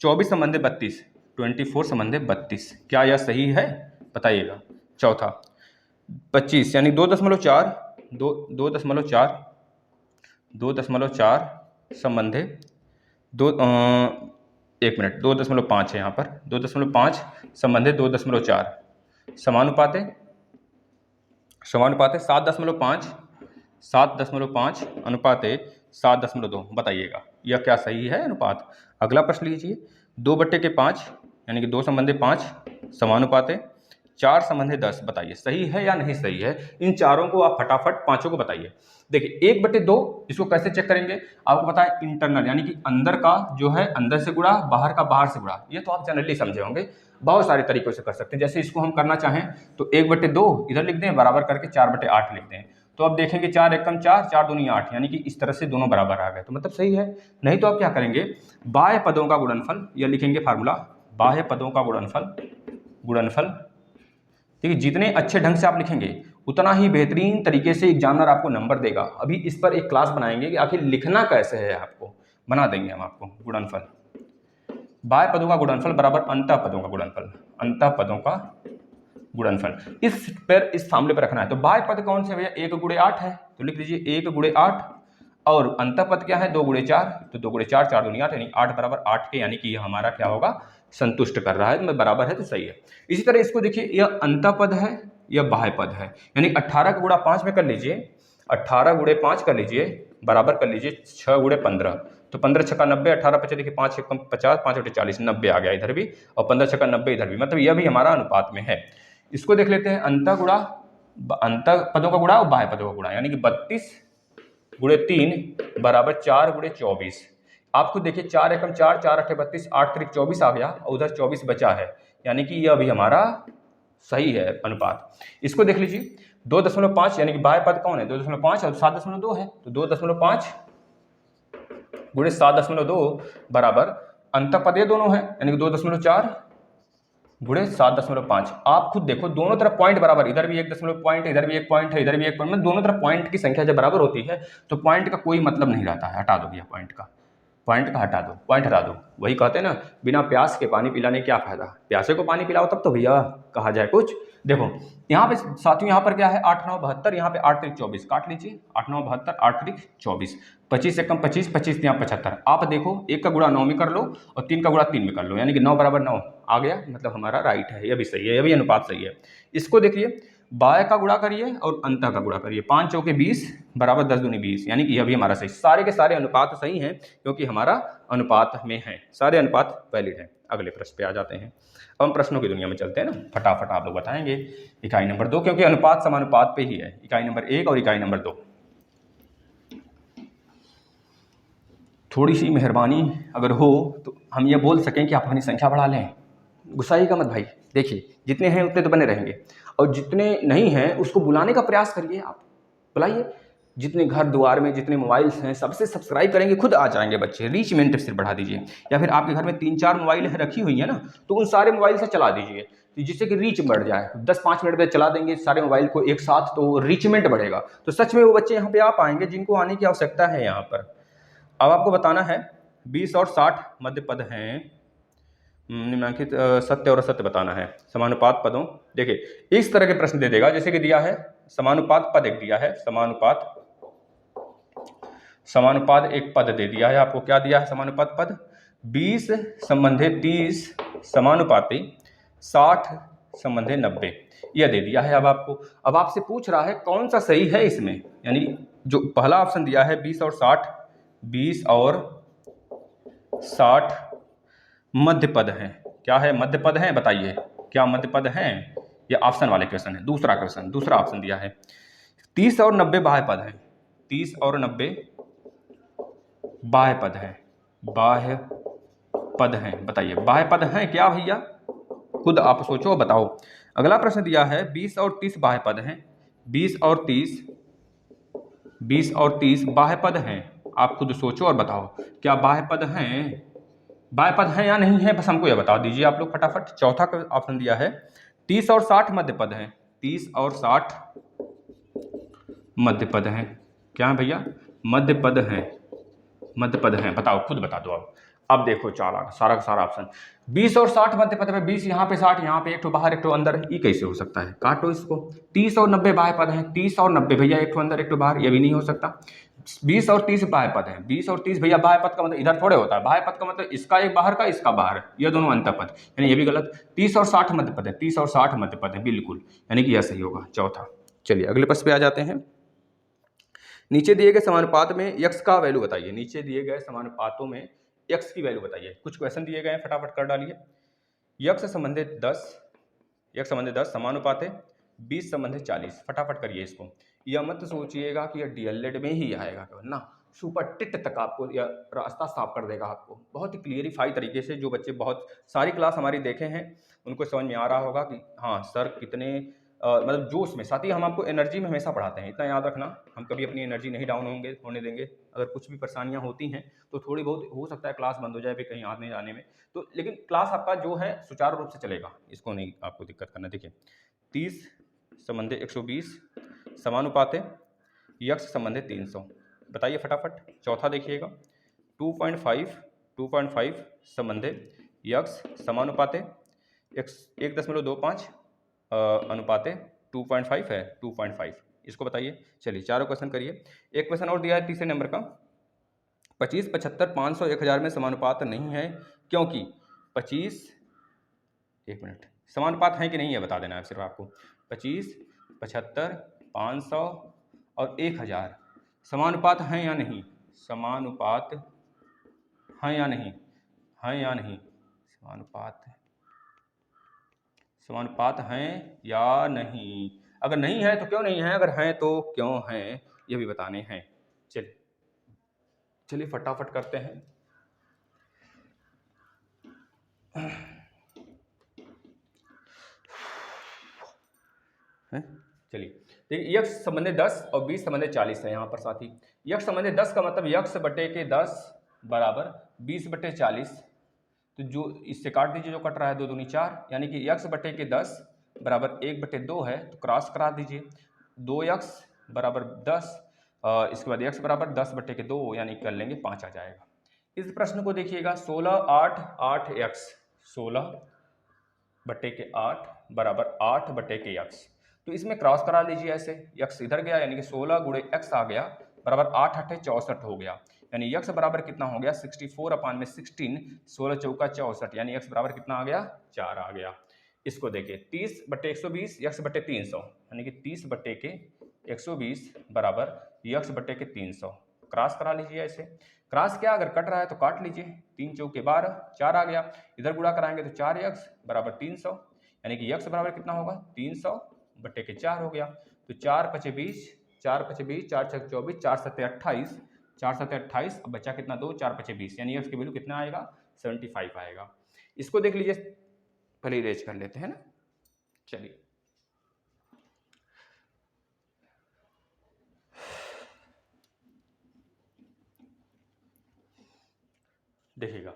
A: 24:32, 24:32, क्या यह सही है बताइएगा। चौथा 25 यानी 2.4 संबंधे 2.5 है यहाँ पर, 2.5 संबंधे 2.4 समानुपाते 7.5 अनुपाते 7.2, बताइएगा यह क्या सही है अनुपात। अगला प्रश्न लीजिए 2/5 यानी कि 2:5 समानुपाते 4:10, बताइए सही है या नहीं सही है। इन चारों को आप फटाफट पांचों को बताइए। देखिए 1/2 इसको कैसे चेक करेंगे, आपको पता है इंटरनल यानी कि अंदर का जो है अंदर से गुणा, बाहर का बाहर से गुणा, ये तो आप जनरली समझे होंगे। बहुत सारे तरीकों से कर सकते हैं। जैसे इसको हम करना चाहें तो 1/2 इधर लिख दें, बराबर करके 4/8 लिख दें, तो अब देखेंगे 4 एकम 4, 4 दूनी 8, यानी कि इस तरह से दोनों बराबर आ गए, तो मतलब सही है। नहीं तो आप क्या करेंगे, बाह्य पदों का गुणनफल, यह लिखेंगे फार्मूला, बाह्य पदों का गुणनफल, ठीक है। जितने अच्छे ढंग से आप लिखेंगे उतना ही बेहतरीन तरीके से एग्जामिनर आपको नंबर देगा। अभी इस पर एक क्लास बनाएंगे कि आखिर लिखना कैसे है, आपको बना देंगे हम आपको। गुणनफल, बाह्य पदों का गुणनफल बराबर अंतः पदों का गुणनफल, अंतः पदों का गुणनफल। इस फार्मूले पर रखना है। तो बाह्य पद कौन से भैया, 1/8 है, तो लिख लीजिए 1/8, और अंतः पद क्या है 2/4, तो 2/4, 4 दूनी 8, यानी 8 बराबर 8 के, यानी कि यह हमारा क्या होगा, संतुष्ट कर रहा है, बराबर है तो सही है। इसी तरह इसको देखिए, यह अंतः पद है, यह बाह्य पद है, यानी 18 का गुणा 5 में कर लीजिए, 18 गुणे 5 कर लीजिए, बराबर कर लीजिए 6 गुणे 15, तो 15 छक्का 90, 18 5 देखिए 5 एकम 50, 5 बटे 40, 90 आ गया इधर भी, और 15 छक्का 90 इधर भी, मतलब यह भी हमारा अनुपात में है। इसको देख लेते हैं, अंतः पदों का गुणा और बाह्य पदों का गुणा, यानी कि 32 गुणे 3 बराबर 4 गुणे 24। आप खुद देखिए 4 एकम 4, 4 8 32, 8 3 24 आ गया, और उधर 24 बचा है, यानी कि यह भी हमारा सही है अनुपात। इसको देख लीजिए 2.5 यानी कि बाह्य पद कौन है 2.5 और 7.2 है, तो 2.5 गुणे 7.2 बराबर अंतः पद ये दोनों है, यानी कि 2.4 गुणे 7.5। आप खुद देखो दोनों तरफ पॉइंट बराबर, इधर भी 1 पॉइंट, इधर भी 1 पॉइंट है, इधर भी 1 पॉइंट, दोनों तरफ पॉइंट की संख्या जब बराबर होती है तो पॉइंट का कोई मतलब नहीं रहता है। हटा दो भैया पॉइंट का हटा दो, पॉइंट हटा दो। वही कहते हैं ना, बिना प्यास के पानी पिलाने क्या फायदा, प्यासे को पानी पिलाओ तब तो भैया कहा जाए कुछ। देखो यहाँ पे साथियों, यहाँ पर क्या है 8 9 72, यहाँ पे 8 3 24, काट लीजिए 8 9 72, 8 3 24, 25 एकम 25, 25 यहाँ 75। आप देखो 1 का गुणा 9 में कर लो और 3 का गुणा 3 में कर लो, यानी कि 9 बराबर 9 आ गया, मतलब हमारा राइट है, यह भी सही है, यह भी अनुपात सही है। इसको देखिए बाह्य का गुणा करिए और अंतः का गुणा करिए, 5 चौके 20 बराबर 10 दूनी 20, यानी कि यह भी हमारा सही। सारे के सारे अनुपात सही हैं क्योंकि हमारा अनुपात में है, सारे अनुपात वैलिड हैं। अगले प्रश्न पे आ जाते हैं। अब हम प्रश्नों की दुनिया में चलते हैं ना, फटाफट आप लोग बताएंगे। इकाई नंबर 2, क्योंकि अनुपात समानुपात पे ही है, इकाई नंबर 1 और इकाई नंबर 2। थोड़ी सी मेहरबानी अगर हो तो हम ये बोल सकें कि आप अपनी संख्या बढ़ा लें, गुस्साइएगा मत भाई। देखिए जितने हैं उतने तो बने रहेंगे, और जितने नहीं हैं उसको बुलाने का प्रयास करिए, आप बुलाइए। जितने घर द्वार में जितने मोबाइल्स हैं सबसे सब्सक्राइब करेंगे, खुद आ जाएंगे बच्चे। रीच में सिर्फ बढ़ा दीजिए, या फिर आपके घर में 3 4 मोबाइल रखी हुई है ना, तो उन सारे मोबाइल से चला दीजिए, जिससे कि रीच बढ़ जाए। 10-5 मिनट में चला देंगे सारे मोबाइल को एक साथ तो रीचमेंट बढ़ेगा। तो सच में वो बच्चे यहाँ पे आ पाएंगे जिनको आने की आवश्यकता है यहाँ पर। अब आपको बताना है 20 और 60 मध्य पद हैं, निम्नलिखित सत्य और असत्य बताना है। समानुपात पदों, देखिए इस तरह के प्रश्न दे देगा जैसे कि दिया है समानुपात पद एक दिया है, समानुपात एक पद दे दिया है आपको। क्या दिया है समानुपात पद? 20 संबंधे 30 समानुपाती 60 संबंधे 90, यह दे दिया है। अब आपसे पूछ रहा है कौन सा सही है इसमें, यानी जो पहला ऑप्शन दिया है 20 और 60, 20 और 60 मध्य पद हैं। क्या है? मध्य पद हैं, बताइए क्या मध्य पद हैं? यह ऑप्शन वाले क्वेश्चन है। दूसरा ऑप्शन दिया है 30 और 90 बाह्य पद हैं, 30 और 90 बाह्य पद हैं, बाह्य पद हैं। बताइए बाह्य पद हैं क्या भैया? खुद आप सोचो बताओ। अगला प्रश्न दिया है 20 और 30 बाह्य पद हैं, 20 और 30 बाह्य पद हैं। आप खुद सोचो और बताओ क्या बाह्य पद हैं? बाह्य पद हैं या नहीं है, बस हमको यह बता दीजिए आप लोग फटाफट। चौथा ऑप्शन दिया है 30 और 60 मध्य पद हैं, 30 और 60 मध्य पद हैं। क्या है भैया? मध्य पद हैं, बताओ खुद बता दो। अब देखो सारा का सारा ऑप्शन 20 और 60 मध्य पद में, 20 यहाँ पे 60 यहाँ पे, एक ठो बाहर एक ठो अंदर, ये कैसे हो सकता है? काटो इसको। 30 और 90 बाह्य पद हैं, 30 और 90 भैया एक ठो अंदर एक ठो बाहर, ये भी नहीं हो सकता। 20 और 30 बाह्य पद हैं, 20 और 30 भैया बाह्य पद का मतलब इधर थोड़े होता है, बाह्य पद का मतलब इसका एक बाहर का इसका बाहर, ये दोनों अंतर पद, यानी ये भी गलत। 30 और 60 मध्य पद है, 30 और 60 मध्य पद है बिल्कुल, यानी कि यह सही होगा चौथा। चलिए अगले प्रश्न पे आ जाते हैं। नीचे दिए गए समानुपात में यक्स का वैल्यू बताइए। नीचे दिए गए समानुपातों में यक्स की वैल्यू बताइए। कुछ क्वेश्चन दिए गए हैं, फटाफट कर डालिए। यक्स संबंधित 10 समानुपात है 20 संबंधित 40, फटाफट करिए इसको। यह मत सोचिएगा कि यह डीएलएड में ही आएगा ना, सुपर टिट तक आपको यह रास्ता साफ कर देगा। आपको बहुत ही क्लियरिफाई तरीके से, जो बच्चे बहुत सारी क्लास हमारी देखे हैं उनको समझ में आ रहा होगा कि हाँ सर कितने मतलब जोश में, साथ ही हम आपको एनर्जी में हमेशा पढ़ाते हैं, इतना याद रखना। हम कभी अपनी एनर्जी नहीं डाउन होने देंगे। अगर कुछ भी परेशानियां होती हैं तो थोड़ी बहुत हो सकता है क्लास बंद हो जाए फिर कहीं आने जाने में, तो लेकिन क्लास आपका जो है सुचारू रूप से चलेगा, इसको नहीं आपको दिक्कत करना। देखिए 30 संबंधित 120 समानुपात है यक्स संबंधित 300, बताइए फटाफट। चौथा देखिएगा 2.5 संबंधित यक्स समानुपात है 1.25 अनुपात 2.5 है, 2.5, इसको बताइए। चलिए चारों क्वेश्चन करिए। एक क्वेश्चन और दिया है तीसरे नंबर का, 25, 75, 500, 1000 में समानुपात नहीं है क्योंकि 25, एक मिनट, समानुपात है कि नहीं है बता देना है सिर्फ आपको। 25, 75, 500 और 1000 समानुपात हैं या नहीं? समानुपात हैं या नहीं? समानुपात हैं या नहीं? अगर नहीं है तो क्यों नहीं है, अगर हैं तो क्यों हैं, ये भी बताने हैं। चलिए फटाफट करते हैं। चलिए देखिए, यक्स संबंधित 10 और 20 संबंधित 40 है यहाँ पर साथी। यक्स संबंधित 10 का मतलब यक्स बटे के 10 बराबर 20 बटे 40, तो जो इससे काट दीजिए, जो कट रहा है 2 दूनी 4, यानी कि यक्स बटे के 10 बराबर 1 बटे 2 है, तो क्रॉस करा दीजिए। 2x बराबर 10, इसके बाद x बराबर 10 बटे के 2, यानी कर लेंगे 5 आ जाएगा। इस प्रश्न को देखिएगा 16, 8, 8x, 16 बटे के 8 बराबर 8 बटे के x, तो इसमें क्रॉस करा लीजिए ऐसे, x इधर गया यानी कि 16 गुणे x आ गया बराबर 8 8 64 हो गया, यानी x बराबर कितना हो गया 64/16, 16 चौका 64, यानी x बराबर कितना आ गया 4 आ गया। इसको देखिए 30 बटे 120 x बटे 300, यानी कि 30 बटे के 120 बराबर x बटे के 300, क्रॉस करा लीजिए ऐसे। क्रॉस क्या, अगर कट रहा है तो काट लीजिए, 3 चौके 12, 4 आ गया, इधर गुणा कराएंगे तो 4x बराबर 300, यानी कि x बराबर कितना होगा 300 बटे के 4 हो गया, तो 4 पचे 20, 4 पचे 20, 4 छक 24, 4 सत्ते 28, 4 सत्ते 28, अब बचा कितना 2, 4 पचे 20, यानी x की वैल्यू कितना आएगा 75 आएगा। इसको देख लीजिए, पहले इरेज कर लेते हैं ना। चलिए देखिएगा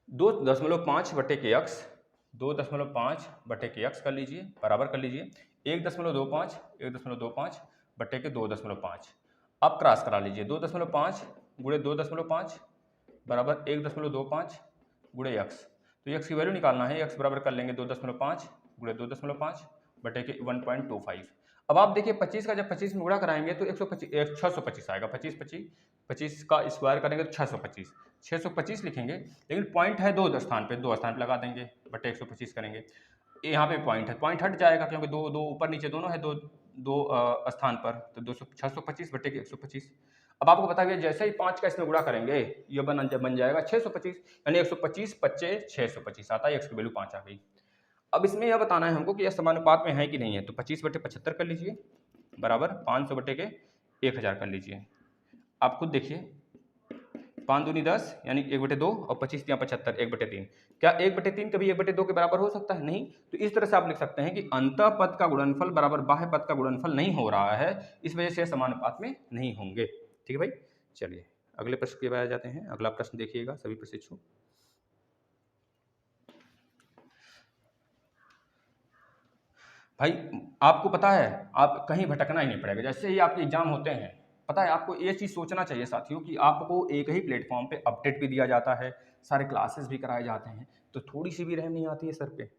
A: 2.5 बटे के x 2.5 बटे के x कर लीजिए, बराबर कर लीजिए 1.25 बटे के 2.5। अब क्रॉस करा लीजिए 2.5 गुणे 2.5 बराबर 1.25 गुणे x। तो x की वैल्यू निकालना है, x बराबर कर लेंगे 2.5 गुणे 2.5 बटे के 1.25। अब आप देखिए 25 का जब 25 में गुणा कराएंगे तो 625 आएगा। 25 का स्क्वायर करेंगे तो 625 लिखेंगे, लेकिन पॉइंट है दो स्थान पे लगा देंगे, बटे 125 करेंगे। यहाँ पे पॉइंट हट जाएगा क्योंकि दो ऊपर नीचे दोनों है दो स्थान पर, तो 625 बटे के 125। अब आपको बता गया जैसे ही 5 का इसमें गुणा करेंगे ये बन जाएगा 625, यानी 125 बच्चे 625 आता है, x की वैल्यू 5 आ गई। अब इसमें यह बताना है हमको कि यह समानुपात में है कि नहीं है, तो 25 बटे 75 कर लीजिए बराबर 500 बटे के 1000 कर लीजिए। आप खुद देखिए 5 दूनी 10 यानी 1/2 और 25 या 75 1/3। क्या 1/3 कभी 1/2 के बराबर हो सकता है? नहीं। तो इस तरह से आप लिख सकते हैं कि अंतः पद का गुणनफल बराबर बाह्य पद का गुणनफल नहीं हो रहा है, इस वजह से समानुपात में नहीं होंगे। ठीक है भाई, चलिए अगले प्रश्न के बाद जाते हैं। अगला प्रश्न देखिएगा सभी प्रशिक्षु। भाई आपको पता है आप कहीं भटकना ही नहीं पड़ेगा, जैसे ही आपके एग्जाम होते हैं पता है आपको ये चीज़ सोचना चाहिए साथियों कि आपको एक ही प्लेटफॉर्म पे अपडेट भी दिया जाता है, सारे क्लासेस भी कराए जाते हैं, तो थोड़ी सी भी रहम नहीं आती है सर पे?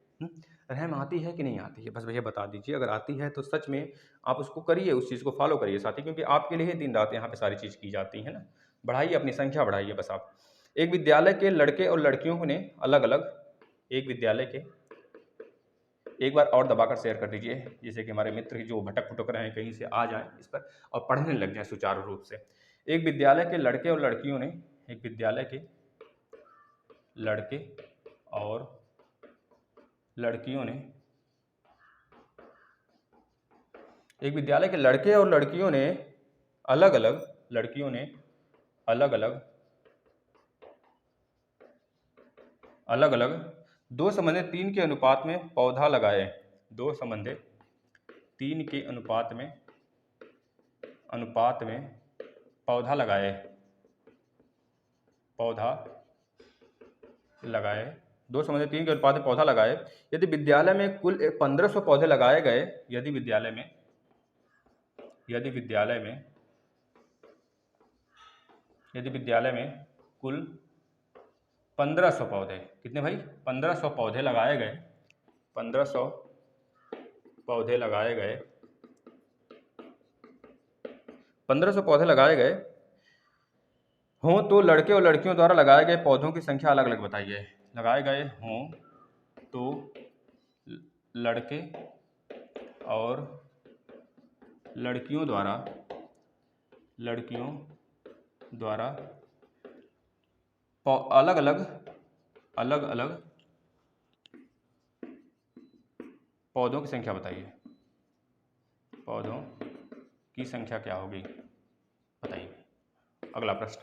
A: रहम आती है कि नहीं आती है? बस भैया बता दीजिए, अगर आती है तो सच में आप उसको करिए, उस चीज़ को फॉलो करिए साथी, क्योंकि आपके लिए ही दिन रात यहाँ पे सारी चीज़ की जाती है ना। बढ़ाइए अपनी संख्या बढ़ाइए बस आप। एक विद्यालय के लड़के और लड़कियों ने अलग अलग, एक विद्यालय के, एक बार और दबाकर शेयर कर दीजिए जिससे कि हमारे मित्र जो भटक फुटक रहे हैं कहीं से आ जाएं इस पर और पढ़ने लग जाएं सुचारू रूप से। एक विद्यालय के लड़के और लड़कियों ने, एक विद्यालय के लड़के और लड़कियों ने, एक विद्यालय के लड़के और लड़कियों ने अलग अलग, लड़कियों ने अलग अलग अलग अलग 2:3 के अनुपात में पौधा लगाए। 2:3 के अनुपात में पौधा लगाए 2:3 के अनुपात में पौधा लगाए। यदि विद्यालय में कुल 1500 पौधे लगाए गए, यदि विद्यालय में कुल 1500 पौधे, कितने भाई? 1500 पौधे लगाए गए, 1500 पौधे लगाए गए, 1500 पौधे लगाए गए हों तो लड़के और लड़कियों द्वारा लगाए गए पौधों की संख्या अलग अलग बताइए। लगाए गए हों तो लड़के और लड़कियों द्वारा अलग अलग पौधों की संख्या बताइए। पौधों की संख्या क्या होगी बताइए। अगला प्रश्न,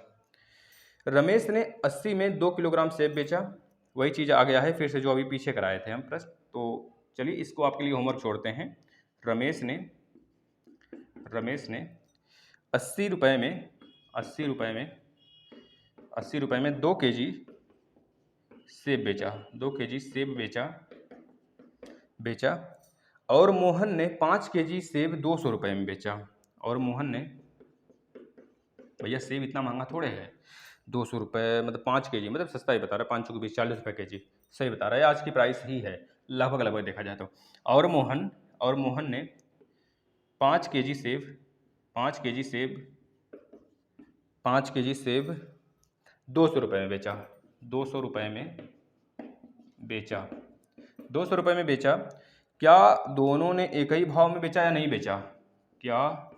A: रमेश ने 80 में 2 किलोग्राम सेब बेचा। वही चीज़ आ गया है फिर से जो अभी पीछे कराए थे हम प्रश्न, तो चलिए इसको आपके लिए होमवर्क छोड़ते हैं। रमेश ने 80 रुपए में 2 केजी सेब बेचा और मोहन ने 5 केजी सेब 200 रुपए में बेचा। और मोहन ने, भैया सेब इतना महंगा थोड़े है, 200 रुपये मतलब 5 केजी मतलब सस्ता ही बता रहा है, 5 के 20 40 रुपये केजी सही बता रहा है, आज की प्राइस ही है लगभग देखा जाए तो। और मोहन ने 5 केजी सेब 200 रुपये में बेचा। 200 रुपये में बेचा। क्या दोनों ने एक ही भाव में बेचा या नहीं बेचा? क्या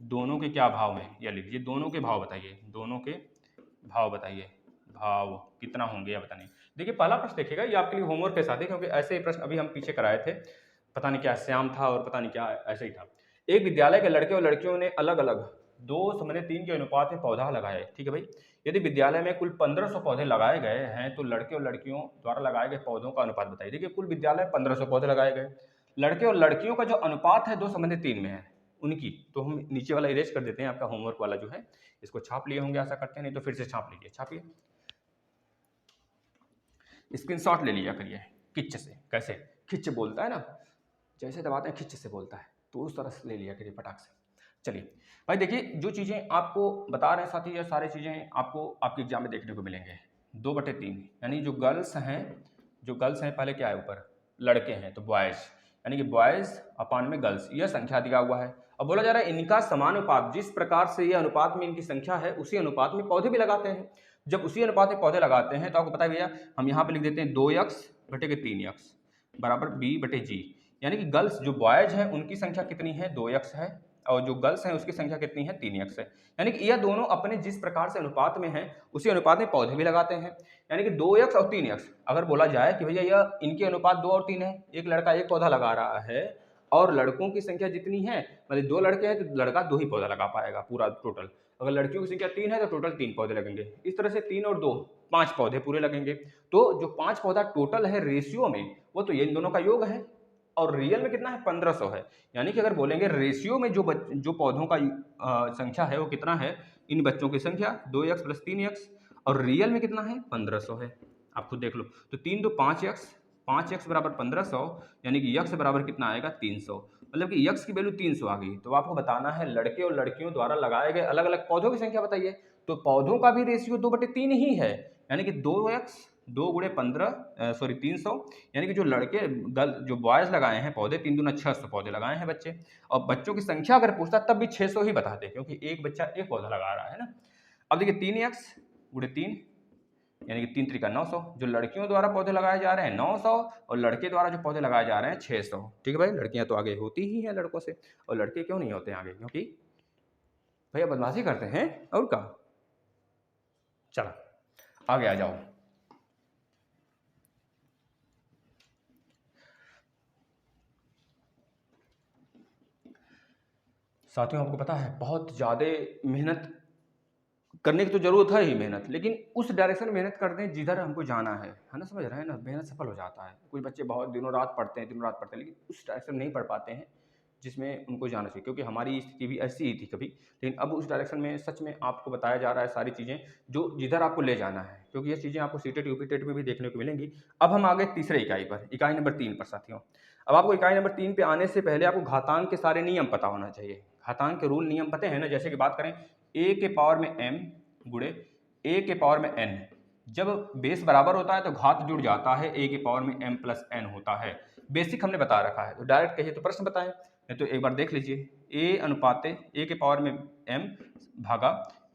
A: दोनों के क्या भाव हैं या लिख लीजिए, दोनों के भाव बताइए। भाव कितना होंगे या बताइए। देखिए पहला प्रश्न देखिएगा, ये आपके लिए होमवर्क के साथ है क्योंकि ऐसे ही प्रश्न अभी हम पीछे कराए थे, पता नहीं क्या श्याम था और पता नहीं क्या ऐसे ही था। एक विद्यालय के लड़के और लड़कियों ने अलग अलग 2:3 के अनुपात में पौधा लगाए। ठीक है भाई, यदि विद्यालय में कुल 1500 पौधे लगाए गए हैं तो लड़के और लड़कियों द्वारा लगाए गए पौधों का अनुपात बताइए। देखिए कुल विद्यालय 1500 पौधे लगाए गए, लड़के और लड़कियों का जो अनुपात है 2:3 में है उनकी, तो हम नीचे वाला इरेज कर देते हैं। आपका होमवर्क वाला जो है इसको छाप लिए होंगे आशा करते हैं, नहीं तो फिर से छाप लीजिए, छापिए, स्क्रीनशॉट ले लिया करिए। किच से। कैसे? खिच बोलता है ना, जैसे दबाते हैं खिच से बोलता है, तो उस तरह से ले लिया करिए फटाक से। चलिए भाई देखिए, जो चीज़ें आपको बता रहे हैं साथी, ये सारी चीज़ें आपको आपके एग्जाम में देखने को मिलेंगे। 2/3 यानी जो गर्ल्स हैं पहले क्या है ऊपर, लड़के हैं तो बॉयज़, यानी कि बॉयज़ अपान में गर्ल्स, यह संख्या दिया हुआ है। अब बोला जा रहा है इनका समानुपात, जिस प्रकार से ये अनुपात में इनकी संख्या है उसी अनुपात में पौधे भी लगाते हैं। जब उसी अनुपात में पौधे लगाते हैं तो आपको पता है भैया, हम यहाँ पे लिख देते हैं 2x बटे 3x बराबर b/g, यानी कि गर्ल्स जो बॉयज हैं उनकी संख्या कितनी है, 2x है, और जो गर्ल्स हैं उसकी संख्या कितनी है, 3x है। यानी कि यह दोनों अपने जिस प्रकार से अनुपात में हैं उसी अनुपात में पौधे भी लगाते हैं। यानी कि 2x और 3x, अगर बोला जाए कि भैया यह इनके अनुपात 2 और 3 है, एक लड़का एक पौधा लगा रहा है और लड़कों की संख्या जितनी है, मतलब 2 लड़के हैं तो लड़का 2 ही पौधा लगा पाएगा पूरा टोटल। अगर लड़कियों की संख्या 3 है तो टोटल 3 पौधे लगेंगे। इस तरह से 3 और 2 5 पौधे पूरे लगेंगे। तो जो 5 पौधा टोटल है रेशियो में, वो तो ये इन दोनों का योग है, और रियल में कितना है, 1500 है। यानी कि अगर बोलेंगे रेशियो में जो पौधों का संख्या है वो कितना है, इन बच्चों की संख्या 2x + 3x, और रियल में कितना है, 1500 है। आप खुद देख लो, तो 3 2 5x, 5x बराबर 1500, यानी कि x बराबर कितना आएगा, 300। मतलब कि x की वैल्यू 300 आ गई। तो आपको बताना है लड़के और लड़कियों द्वारा लगाए गए अलग अलग पौधों की संख्या बताइए। तो पौधों का भी रेशियो 2/3 ही है, यानी कि 2x 2 × 15 सॉरी 300, यानी कि जो लड़के जो बॉयज लगाए हैं पौधे, 3 दूना 600 पौधे लगाए हैं बच्चे। और बच्चों की संख्या अगर पूछता तब भी 600 ही बताते, क्योंकि एक बच्चा एक पौधा लगा रहा है ना। अब देखिए 3x × 3, यानी कि 3 3 = 900। जो लड़कियों द्वारा पौधे लगाए जा रहे हैं 900, और लड़के द्वारा जो पौधे लगाए जा रहे हैं 600। ठीक है भाई, लड़कियां तो आगे होती ही हैं लड़कों से, और लड़के क्यों नहीं होते आगे, क्योंकि भैया बदमाशी करते हैं और क्या। चलो आगे आ जाओ। साथियों आपको पता है बहुत ज़्यादा मेहनत करने की तो जरूरत है ही मेहनत, लेकिन उस डायरेक्शन में मेहनत करते हैं जिधर हमको जाना है ना, समझ रहे हैं ना, मेहनत सफल हो जाता है। कुछ बच्चे बहुत दिनों रात पढ़ते हैं, लेकिन उस डायरेक्शन नहीं पढ़ पाते हैं जिसमें उनको जाना चाहिए, क्योंकि हमारी स्थिति भी ऐसी ही थी कभी। लेकिन अब उस डायरेक्शन में सच में आपको बताया जा रहा है सारी चीज़ें जो जिधर आपको ले जाना है, क्योंकि ये चीज़ें आपको सीटेट यूपी टेट में भी देखने को मिलेंगी। अब हम आगे तीसरे इकाई पर, इकाई नंबर 3 पर साथियों। अब आपको इकाई नंबर 3 पे आने से पहले आपको घातांक के सारे नियम पता होना चाहिए। घातांक के रूल नियम पते हैं ना, जैसे कि बात करें a के पावर में m गुणे a के पावर में n, जब बेस बराबर होता है तो घात जुड़ जाता है, a के पावर में m + n होता है। बेसिक हमने बता रखा है, तो डायरेक्ट कहिए तो प्रश्न बताएं, नहीं तो एक बार देख लीजिए। a अनुपात a के पावर में m भागा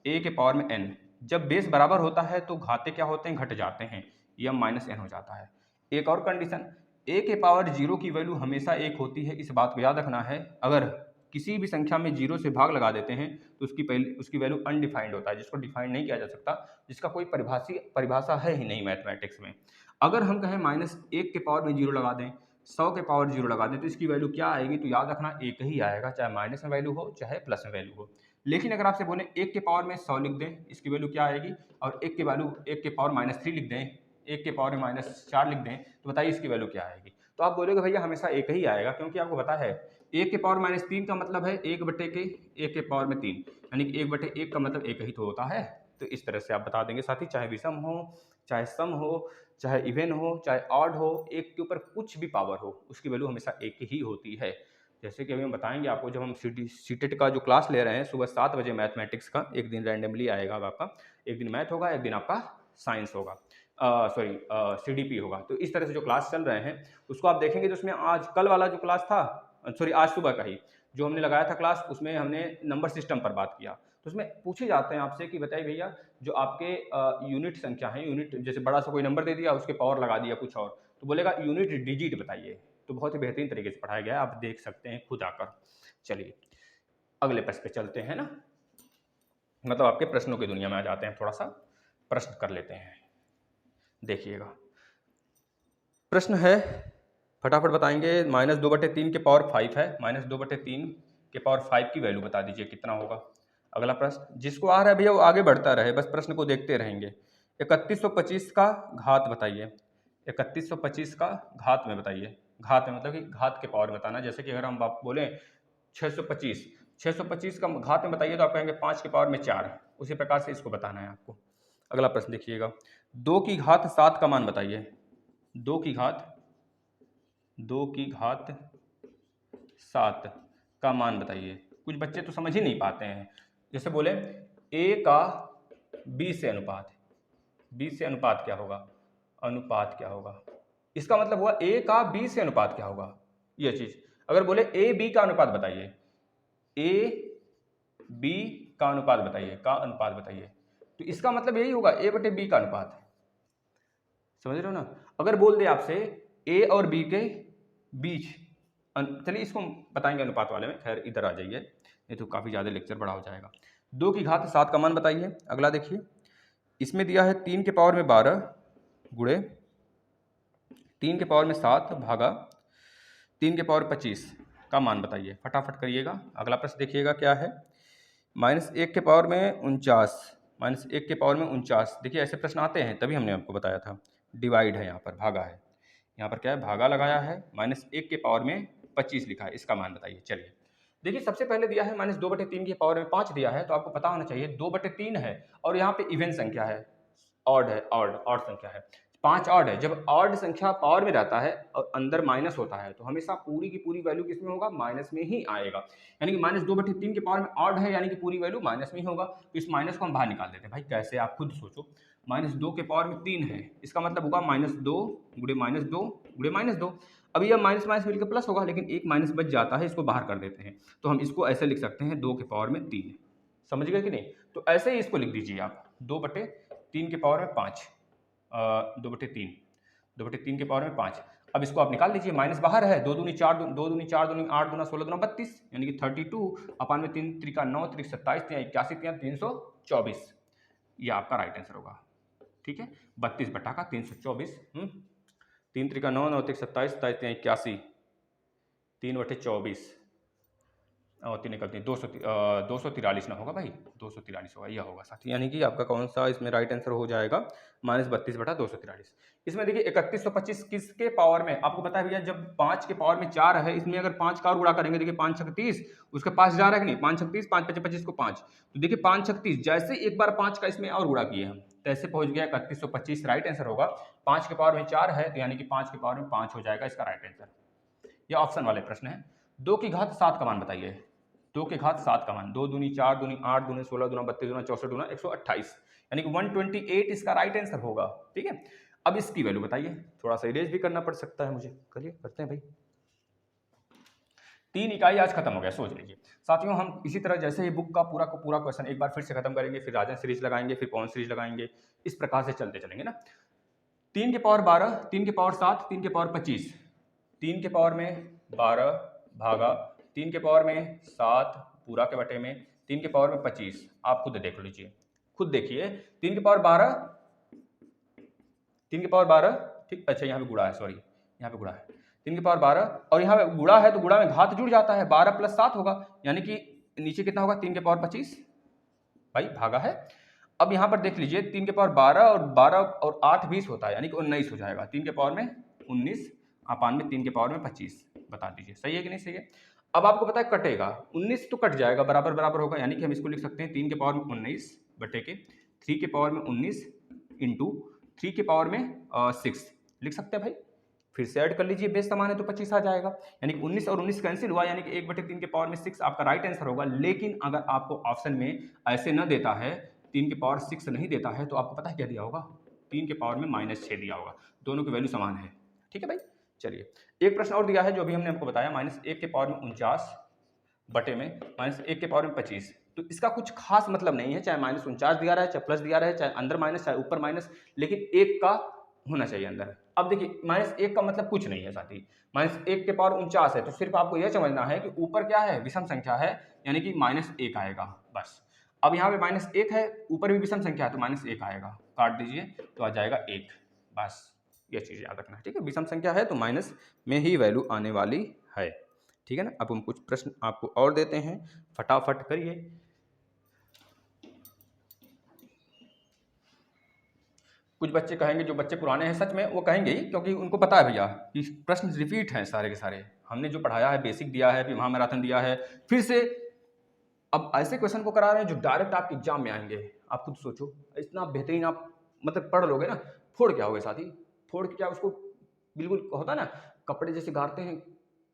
A: a के पावर में n, जब बेस बराबर होता है तो घाते क्या होते हैं, घट जाते हैं, m - n हो जाता है। एक और कंडीशन, a के पावर 0 की वैल्यू हमेशा 1 होती है, इस बात को याद रखना है। अगर किसी भी संख्या में 0 से भाग लगा देते हैं तो उसकी वैल्यू अनडिफाइंड होता है, जिसको डिफाइन नहीं किया जा सकता, जिसका कोई परिभाषा है ही नहीं मैथमेटिक्स में। अगर हम कहें -1 के पावर में 0 लगा दें, 100 के पावर 0 लगा दें, तो इसकी वैल्यू क्या आएगी, तो याद रखना 1 ही आएगा, चाहे माइनस में वैल्यू हो चाहे प्लस में वैल्यू हो। लेकिन अगर आपसे बोले 1 के पावर में 100 लिख दें, इसकी वैल्यू क्या आएगी, और 1 के पावर -3 लिख दें, 1 के पावर में -4 लिख दें, तो बताइए इसकी वैल्यू क्या आएगी। तो आप बोलोगे भैया हमेशा 1 ही आएगा, क्योंकि आपको पता है 1 के पावर -3 का मतलब है 1 के पावर में 3, यानी कि 1/1 का मतलब 1 ही तो होता है। तो इस तरह से आप बता देंगे साथी, चाहे विषम हो, चाहे सम हो, चाहे इवन हो, चाहे ऑड हो, 1 के ऊपर कुछ भी पावर हो, उसकी वैल्यू हमेशा 1 ही होती है। जैसे कि अभी हम बताएंगे आपको, जब हम सीटेट का जो क्लास ले रहे हैं सुबह 7 बजे मैथमेटिक्स का, एक दिन रैंडमली आएगा आपका, एक दिन मैथ होगा, एक दिन आपका साइंस होगा, सॉरी सीडीपी होगा। तो इस तरह से जो क्लास चल रहे हैं उसको आप देखेंगे, तो उसमें आज कल वाला जो क्लास था, सॉरी आज सुबह का ही जो हमने लगाया था क्लास, उसमें हमने नंबर सिस्टम पर बात किया। तो उसमें पूछे जाते हैं आपसे कि बताइए भैया जो आपके यूनिट संख्या है, यूनिट जैसे बड़ा सा कोई नंबर दे दिया उसके पावर लगा दिया कुछ और, तो बोलेगा यूनिट डिजिट बताइए। तो बहुत ही बेहतरीन तरीके से पढ़ाया गया है, आप देख सकते हैं खुद आकर। चलिए अगले प्रश्न पे चलते हैं ना, मतलब आपके प्रश्नों की दुनिया में आ जाते हैं, थोड़ा सा प्रश्न कर लेते हैं। देखिएगा प्रश्न है, फटाफट बताएंगे। -2/3 के पावर 5 है, -2/3 के पावर 5 की वैल्यू बता दीजिए कितना होगा। अगला प्रश्न, जिसको आ रहा है भैया वो आगे बढ़ता रहे, बस प्रश्न को देखते रहेंगे। 3125 का घात बताइए, 3125 का घात में बताइए। घात में मतलब कि घात के पावर में बताना। जैसे कि अगर हम आप बोले 625 का घात में बताइए, तो आप कहेंगे 5 के पावर में 4, उसी प्रकार से इसको बताना है आपको। अगला प्रश्न देखिएगा, 2 की घात 7 का मान बताइए, 2 की घात 2 की घात 7 का मान बताइए। कुछ बच्चे तो समझ ही नहीं पाते हैं। जैसे बोले a का b से अनुपात, b से अनुपात क्या होगा, अनुपात क्या होगा, इसका मतलब हुआ a का b से अनुपात क्या होगा, यह चीज। अगर बोले a b का अनुपात बताइए, a b का अनुपात बताइए, का अनुपात बताइए, तो इसका मतलब यही होगा a बटे b का अनुपात। समझ रहे हो ना। अगर बोल दे आपसे a और b के बीच, चलिए इसको बताएंगे अनुपात वाले में, खैर इधर आ जाइए, नहीं तो काफ़ी ज़्यादा लेक्चर बड़ा हो जाएगा। 2 की घात 7 का मान बताइए। अगला देखिए, इसमें दिया है 3 के पावर में 12 गुणे 3 के पावर में 7 भागा 3 के पावर 25 का मान बताइए। फटाफट करिएगा। अगला प्रश्न देखिएगा क्या है, -1 के पावर में 49, -1 के पावर में 49। देखिए ऐसे प्रश्न आते हैं, तभी हमने आपको बताया था। डिवाइड है, यहाँ पर भागा है, यहाँ पर क्या है, भागा लगाया है, -1 के पावर में 25 लिखा है, इसका मान बताइए। चलिए देखिए, सबसे पहले दिया है -2/3 की पावर में 5 दिया है, तो आपको पता होना चाहिए 2/3 है, और यहाँ पे इवन संख्या है, ऑड है, ऑड संख्या है, 5 ऑड है। जब ऑड संख्या पावर में रहता है और अंदर माइनस होता है, तो हमेशा पूरी की पूरी वैल्यू किसमें होगा, माइनस में ही आएगा। यानी कि -2/3 के पावर में ऑड है, यानी कि पूरी वैल्यू माइनस में ही होगा। तो इस माइनस को हम बाहर निकाल देते हैं। भाई कैसे, आप खुद सोचो। -2 के पावर में 3 है, इसका मतलब होगा -2 गुणे -2 गुणे -2। अभी यह माइनस माइनस मिलकर प्लस होगा, लेकिन एक माइनस बच जाता है, इसको बाहर कर देते हैं। तो हम इसको ऐसे लिख सकते हैं 2 के पावर में 3। समझ गए कि नहीं। तो ऐसे ही इसको लिख दीजिए आप, 2/3 के पावर में 5, 2/3, 2/3 के पावर में 5। अब इसको आप निकाल लीजिए, माइनस बाहर है, 2 दूनी 4, 2 दूनी 4 दूनी 8 दूना 16 दूना 32, यानी कि 32 अपान में 3 त्रिका 9 त्रिक 27 81 324, ये आपका राइट आंसर होगा। ठीक है, 32 बटा का 324, 3 त्रिका 9 9 त्रिक 27 27 81, 3/24 और 3 निकलती है 243 ना होगा भाई, 243 होगा, यह होगा साथी। यानी कि आपका कौन सा इसमें राइट आंसर हो जाएगा, -32 बटा 243। इसमें देखिए 3125 किसके पावर में, आपको पता है भैया, जब 5 के पावर में 4 है, इसमें अगर 5 का और गुणा करेंगे, देखिए 5 छक 30, उसके पास जा रहा है कि नहीं, 5 छक 30, 5 5 25 को 5, तो देखिए 5 छक 30, जैसे एक बार 5 का इसमें और गुणा किए हम, तैसे पहुंच गया 3125, राइट आंसर होगा। 5 के पावर में 4 है, तो यानी कि 5 के पावर में 5 हो जाएगा इसका राइट आंसर। यह ऑप्शन वाले प्रश्न है। 2 की घात 7 का मान बताइए। 2 के घात 7 का मान, 2 दूनी 4 दूनी 8 दूनी 16 दूना 32 दूना 64 दूना 128, यानी कि 128 इसका राइट आंसर होगा। ठीक है, अब इसकी वैल्यू बताइए। थोड़ा सा इरेज भी करना पड़ सकता है मुझे, करिए, करते हैं भाई। 3 इकाई आज खत्म हो गया, सोच लीजिए साथियों। हम इसी तरह जैसे ही बुक का पूरा क्वेश्चन एक बार फिर से खत्म करेंगे, फिर राजन सीरीज लगाएंगे, फिर पवन सीरीज लगाएंगे, इस प्रकार से चलते चलेंगे ना। 3 के पावर 12, 3 के पावर 7, 3 के पावर 25, 3 के पावर में 12 भागा 3 के पावर में 7 पूरा के बटे में 3 के पावर में 25। आप खुद देख लीजिए, खुद देखिए, 3 के पावर 12, 3 के पावर 12, ठीक, अच्छा यहाँ पे गुणा है, सॉरी यहाँ पे गुणा है, 3 के पावर 12 और यहाँ पे गुणा है, तो गुणा में घात जुड़ जाता है, 12 + 7 होगा, यानी कि नीचे कितना होगा, 3 के पावर 25 भाई भागा है। अब यहाँ पर देख लीजिए, 3 के पावर 12 और 8 20 होता है, यानी कि 19 हो जाएगा। 3 के पावर में 19 अपान में 3 के पावर में 25, बता दीजिए सही है कि नहीं सही है। अब आपको पता है कटेगा, 19 तो कट जाएगा, बराबर बराबर होगा, यानी कि हम इसको लिख सकते हैं 3 के पावर में 19 बटे के 3 के पावर में 19 इंटू 3 के पावर में 6 लिख सकते हैं भाई। फिर से ऐड कर लीजिए, बेस समान है तो 25 आ जाएगा, यानी कि 19 और 19 कैंसिल हुआ, यानी कि 1/3 के पावर में 6 आपका राइट आंसर होगा। लेकिन अगर आपको ऑप्शन में ऐसे न देता है, 3 के पावर 6 नहीं देता है, तो आपको पता है क्या दिया होगा, 3 के पावर में -6 दिया होगा। दोनों की वैल्यू समान है। ठीक है भाई, चलिए एक प्रश्न और दिया है, जो भी हमने आपको बताया, -1 के पावर में 49 बटे में -1 के पावर में 25। तो इसका कुछ खास मतलब नहीं है, चाहे -49 दिया रहा है, चाहे प्लस दिया रहा है, चाहे अंदर माइनस चाहे ऊपर माइनस, लेकिन 1 का होना चाहिए अंदर। अब देखिए -1 का मतलब कुछ नहीं है साथी, -1 के पावर 49 है, तो सिर्फ आपको यह समझना है कि ऊपर क्या है, विषम संख्या है, यानी कि -1 आएगा बस। अब यहाँ पे -1 है, ऊपर भी विषम संख्या है, तो -1 आएगा, काट दीजिए तो आ जाएगा 1, बस ये चीज़ याद रखना है। ठीक है, विषम संख्या है तो माइनस में ही वैल्यू आने वाली है। ठीक है ना। अब हम कुछ प्रश्न आपको और देते हैं, फटाफट करिए। कुछ बच्चे कहेंगे, जो बच्चे पुराने हैं सच में वो कहेंगे ही, क्योंकि उनको पता है भैया कि प्रश्न रिपीट हैं सारे के सारे। हमने जो पढ़ाया है, बेसिक दिया है, फिर महामैराथन दिया है, फिर से अब ऐसे क्वेश्चन को करा रहे हैं जो डायरेक्ट आपके एग्जाम में आएंगे। आप खुद सोचो, इतना बेहतरीन आप मतलब पढ़ लोगे ना, फोड़ क्या होगे साथी, फोड़ क्या उसको बिल्कुल होता है ना, कपड़े जैसे गाड़ते हैं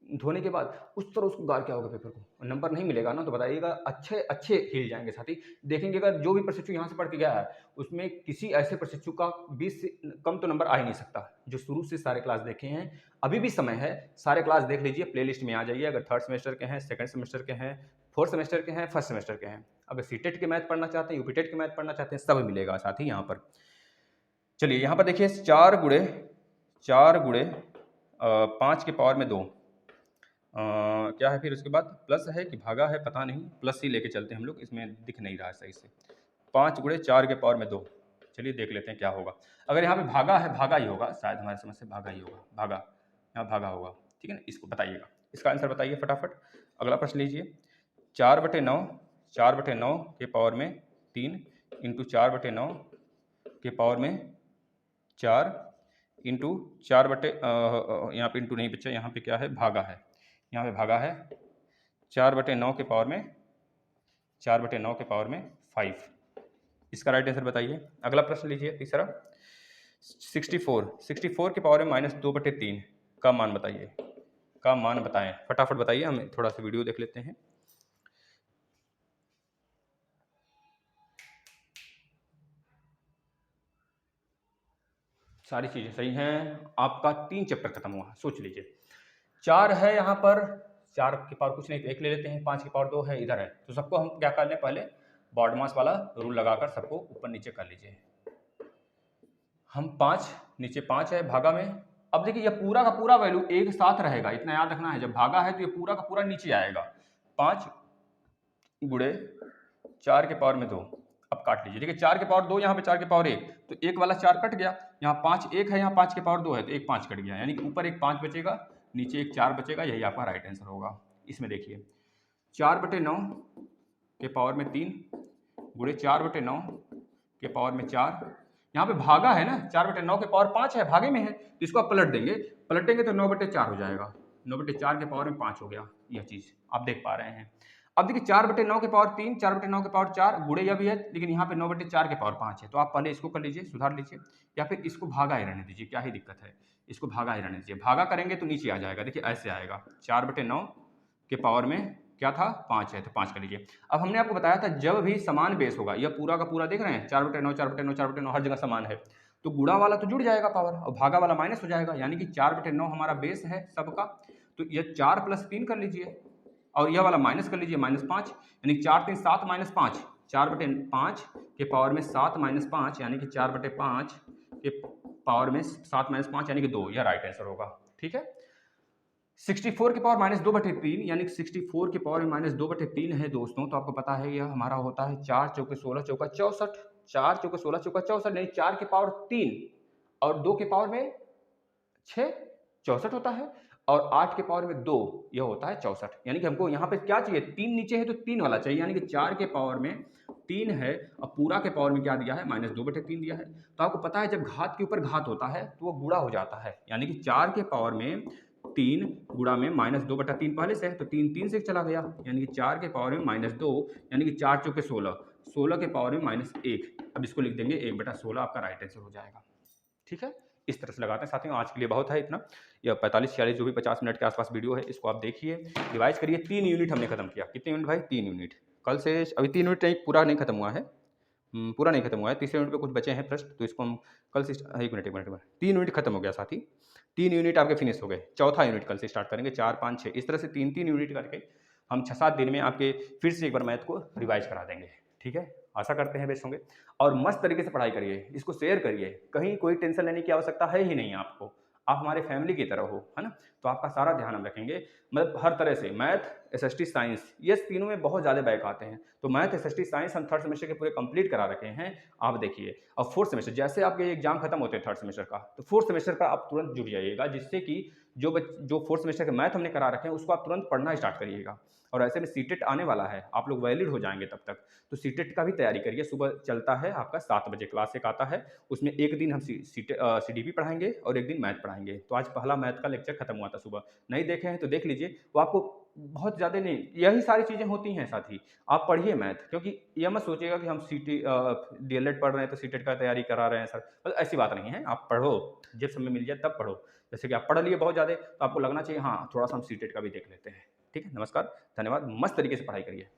A: धोने के बाद, उस तरह उसको गाड़ के आओगे पेपर को, और नंबर नहीं मिलेगा ना तो बताइएगा अच्छे अच्छे हिल जाएंगे साथी। देखेंगे अगर जो भी प्रशिक्षु यहाँ से पढ़ के गया है उसमें किसी ऐसे प्रशिक्षु का 20 से कम तो नंबर आ ही नहीं सकता, जो शुरू से सारे क्लास देखे हैं। अभी भी समय है, सारे क्लास देख लीजिए, प्लेलिस्ट में आ जाइए। अगर थर्ड सेमेस्टर के हैं, सेकंड सेमेस्टर के हैं, फोर्थ सेमेस्टर के हैं, फर्स्ट सेमेस्टर के हैं, अगर सीटेट के मैथ पढ़ना चाहते हैं, यूपीटेट के मैथ पढ़ना चाहते हैं, सब मिलेगा साथी यहाँ पर। चलिए यहाँ पर देखिए 4 गुणे 5 के पावर में 2, क्या है फिर उसके बाद प्लस है कि भागा है पता नहीं, प्लस ही लेके चलते हैं हम लोग, इसमें दिख नहीं रहा है सही से। 5 गुणे 4 के पावर में 2, चलिए देख लेते हैं क्या होगा। अगर यहाँ पे भागा है, भागा ही होगा शायद, हमारे समझ से भागा ही होगा, भागा, यहाँ भागा होगा, ठीक है ना। इसको बताइएगा, इसका आंसर बताइए फटाफट। अगला प्रश्न लीजिए, 4/9 के पावर में 3 इंटू 4/9 के पावर में 4 इंटू 4 यहाँ पे इंटू नहीं बच्चा, यहाँ पे क्या है, भागा है, यहाँ पे भागा है 4/9 के पावर में 5। इसका राइट आंसर बताइए। अगला प्रश्न लीजिए तीसरा, 64 के पावर में -2/3 का मान बताइए, का मान बताएं, फटाफट बताइए, हम थोड़ा सा वीडियो देख लेते हैं। सारी चीजें सही हैं, आपका 3 चैप्टर खत्म हुआ, सोच लीजिए। 4 है यहाँ पर, 4 के पावर कुछ नहीं तो 1 ले लेते हैं, 5 के पावर 2 है इधर है, तो सबको हम क्या कर लें, पहले बॉड मास वाला रूल लगाकर सबको ऊपर नीचे कर लीजिए। हम 5 नीचे 5 है भागा में। अब देखिए ये पूरा का पूरा वैल्यू एक साथ रहेगा, इतना याद रखना है, जब भागा है तो ये पूरा का पूरा नीचे आएगा। 5 गुणे 4 के पावर में 2, अब काट लीजिए। देखिए 4 के पावर 2, यहाँ पे 4 के पावर 1, तो 1 वाला 4 कट गया, यहाँ 5 1 है, यहाँ 5 के पावर 2 है, तो 1 5 कट गया, यानी कि ऊपर एक 5 बचेगा, नीचे एक 4 बचेगा, यही आपका राइट आंसर होगा। इसमें देखिए 4/9 के पावर में 3 गुणे 4/9 के पावर में 4, यहाँ पे भागा है ना, 4/9 के पावर 5 है, भागे में है, तो इसको आप पलट देंगे, पलटेंगे तो 9/4 हो जाएगा, 9/4 के पावर में 5 हो गया, यह चीज़ आप देख पा रहे हैं। अब देखिए 4/9 के पावर 3, 4/9 के पावर 4, गुणे यह भी है, लेकिन यहाँ पे 9/4 के पावर 5 है, तो आप पहले इसको कर लीजिए, सुधार लीजिए, या फिर इसको भागा ही रहने दीजिए, क्या ही दिक्कत है, इसको भागा ही रहने दीजिए। भागा करेंगे तो नीचे आ जाएगा, देखिए ऐसे आएगा, 4/9 के पावर में क्या था, 5 है, तो 5 कर लीजिए। अब हमने आपको बताया था जब भी समान बेस होगा, यह पूरा का पूरा देख रहे हैं, 4/9 4/9 4/9 हर जगह समान है, तो गुणा वाला तो जुड़ जाएगा पावर और भागा वाला माइनस हो जाएगा, यानी कि 4/9 हमारा बेस है सबका, तो यह 4 + 3 कर लीजिए और यह वाला माइनस कर लीजिए, -5, यानी 4 3 7 -5, 4/5 के पावर में 7 -5, यानी कि 4/5 के पावर में 7 -5 यानी कि 2, यह राइट आंसर होगा, ठीक है। 64 के पावर -2/3, यानी कि 64 के पावर में -2/3 है दोस्तों, तो आपको पता है यह हमारा होता है 4 चौके 16 चौका 64, 4 चौके 16 चौका 64, यानी 4 के पावर 3 और 2 के पावर में 6 64 होता है, और 8 के पावर में 2 यह होता है 64, यानी कि हमको यहाँ पे क्या चाहिए, 3 नीचे है तो 3 वाला चाहिए, यानी कि 4 के पावर में 3 है और पूरा के पावर में क्या दिया है, -2/3 दिया है। तो आपको पता है जब घात के ऊपर घात होता है तो वो गुणा हो जाता है, यानी कि 4 के पावर में 3 गुणा में -2/3 पहले से है, तो 3 3 से चला गया, यानी कि 4 के पावर में -2, यानी कि 4 चौके 16, 16 के पावर में -1, अब इसको लिख देंगे 1/16, आपका राइट आंसर हो जाएगा, ठीक है। इस तरह से लगाते हैं साथियों, आज के लिए बहुत है इतना, यह 45-46 जो भी 50 मिनट के आसपास वीडियो है, इसको आप देखिए, रिवाइज करिए। 3 यूनिट हमने खत्म किया, कितने यूनिट भाई, 3 यूनिट, कल से अभी 3 यूनिट नहीं, पूरा नहीं खत्म हुआ है, पूरा नहीं खत्म हुआ है, तीसरे यूनिट पे कुछ बचे हैं प्रश्न, तो इसको हम कल से, एक मिनट 3 यूनिट खत्म हो गया साथी, 3 यूनिट आपके फिनिश हो गए, चौथा यूनिट कल से स्टार्ट करेंगे, 4 5 6 इस तरह से 3 यूनिट करके हम 6-7 दिन में आपके फिर से एक बार मैथ को रिवाइज करा देंगे, ठीक है। आशा करते हैं बेस्ट होंगे, और मस्त तरीके से पढ़ाई करिए, इसको शेयर करिए, कहीं कोई टेंशन लेने की आवश्यकता है ही नहीं आपको, आप हमारे फैमिली की तरह हो, है ना, तो आपका सारा ध्यान हम रखेंगे, मतलब हर तरह से मैथ, एसएसटी, साइंस, ये तीनों में बहुत ज़्यादा बैक आते हैं, तो मैथ, एसएसटी, साइंस हम 3rd सेमेस्टर के पूरे कंप्लीट करा रखे हैं, आप देखिए। अब 4th सेमेस्टर जैसे आपके एग्जाम खत्म होते हैं 3rd सेमेस्टर का, तो 4th सेमेस्टर का आप तुरंत जुड़ जाइएगा, जिससे कि जो 4th सेमेस्टर के मैथ हमने करा रखे हैं उसको आप तुरंत पढ़ना स्टार्ट करिएगा, और ऐसे में सीटेट आने वाला है, आप लोग वैलिड हो जाएंगे तब तक, तो सीटेट का भी तैयारी करिए। सुबह चलता है आपका 7 बजे, क्लास एक आता है, उसमें एक दिन हम सीडीपी पढ़ाएंगे और एक दिन मैथ पढ़ाएंगे। तो आज पहला मैथ का लेक्चर खत्म हुआ था। आता सुबह, नहीं देखे हैं तो देख लीजिए, वो आपको बहुत ज़्यादा नहीं, यही सारी चीज़ें होती हैं साथ ही। आप पढ़िए मैथ, क्योंकि ये मत सोचिएगा कि हम डीएलएड पढ़ रहे हैं तो सीटेट का तैयारी करा रहे हैं सर, मतलब ऐसी बात नहीं है। आप पढ़ो, जब समय मिल जाए तब पढ़ो। जैसे कि आप पढ़ लिए बहुत ज़्यादा, तो आपको लगना चाहिए हाँ, थोड़ा-सा हम सीटेट का भी देख लेते हैं। ठीक है? नमस्कार, धन्यवाद, मस्त तरीके से पढ़ाई करिए।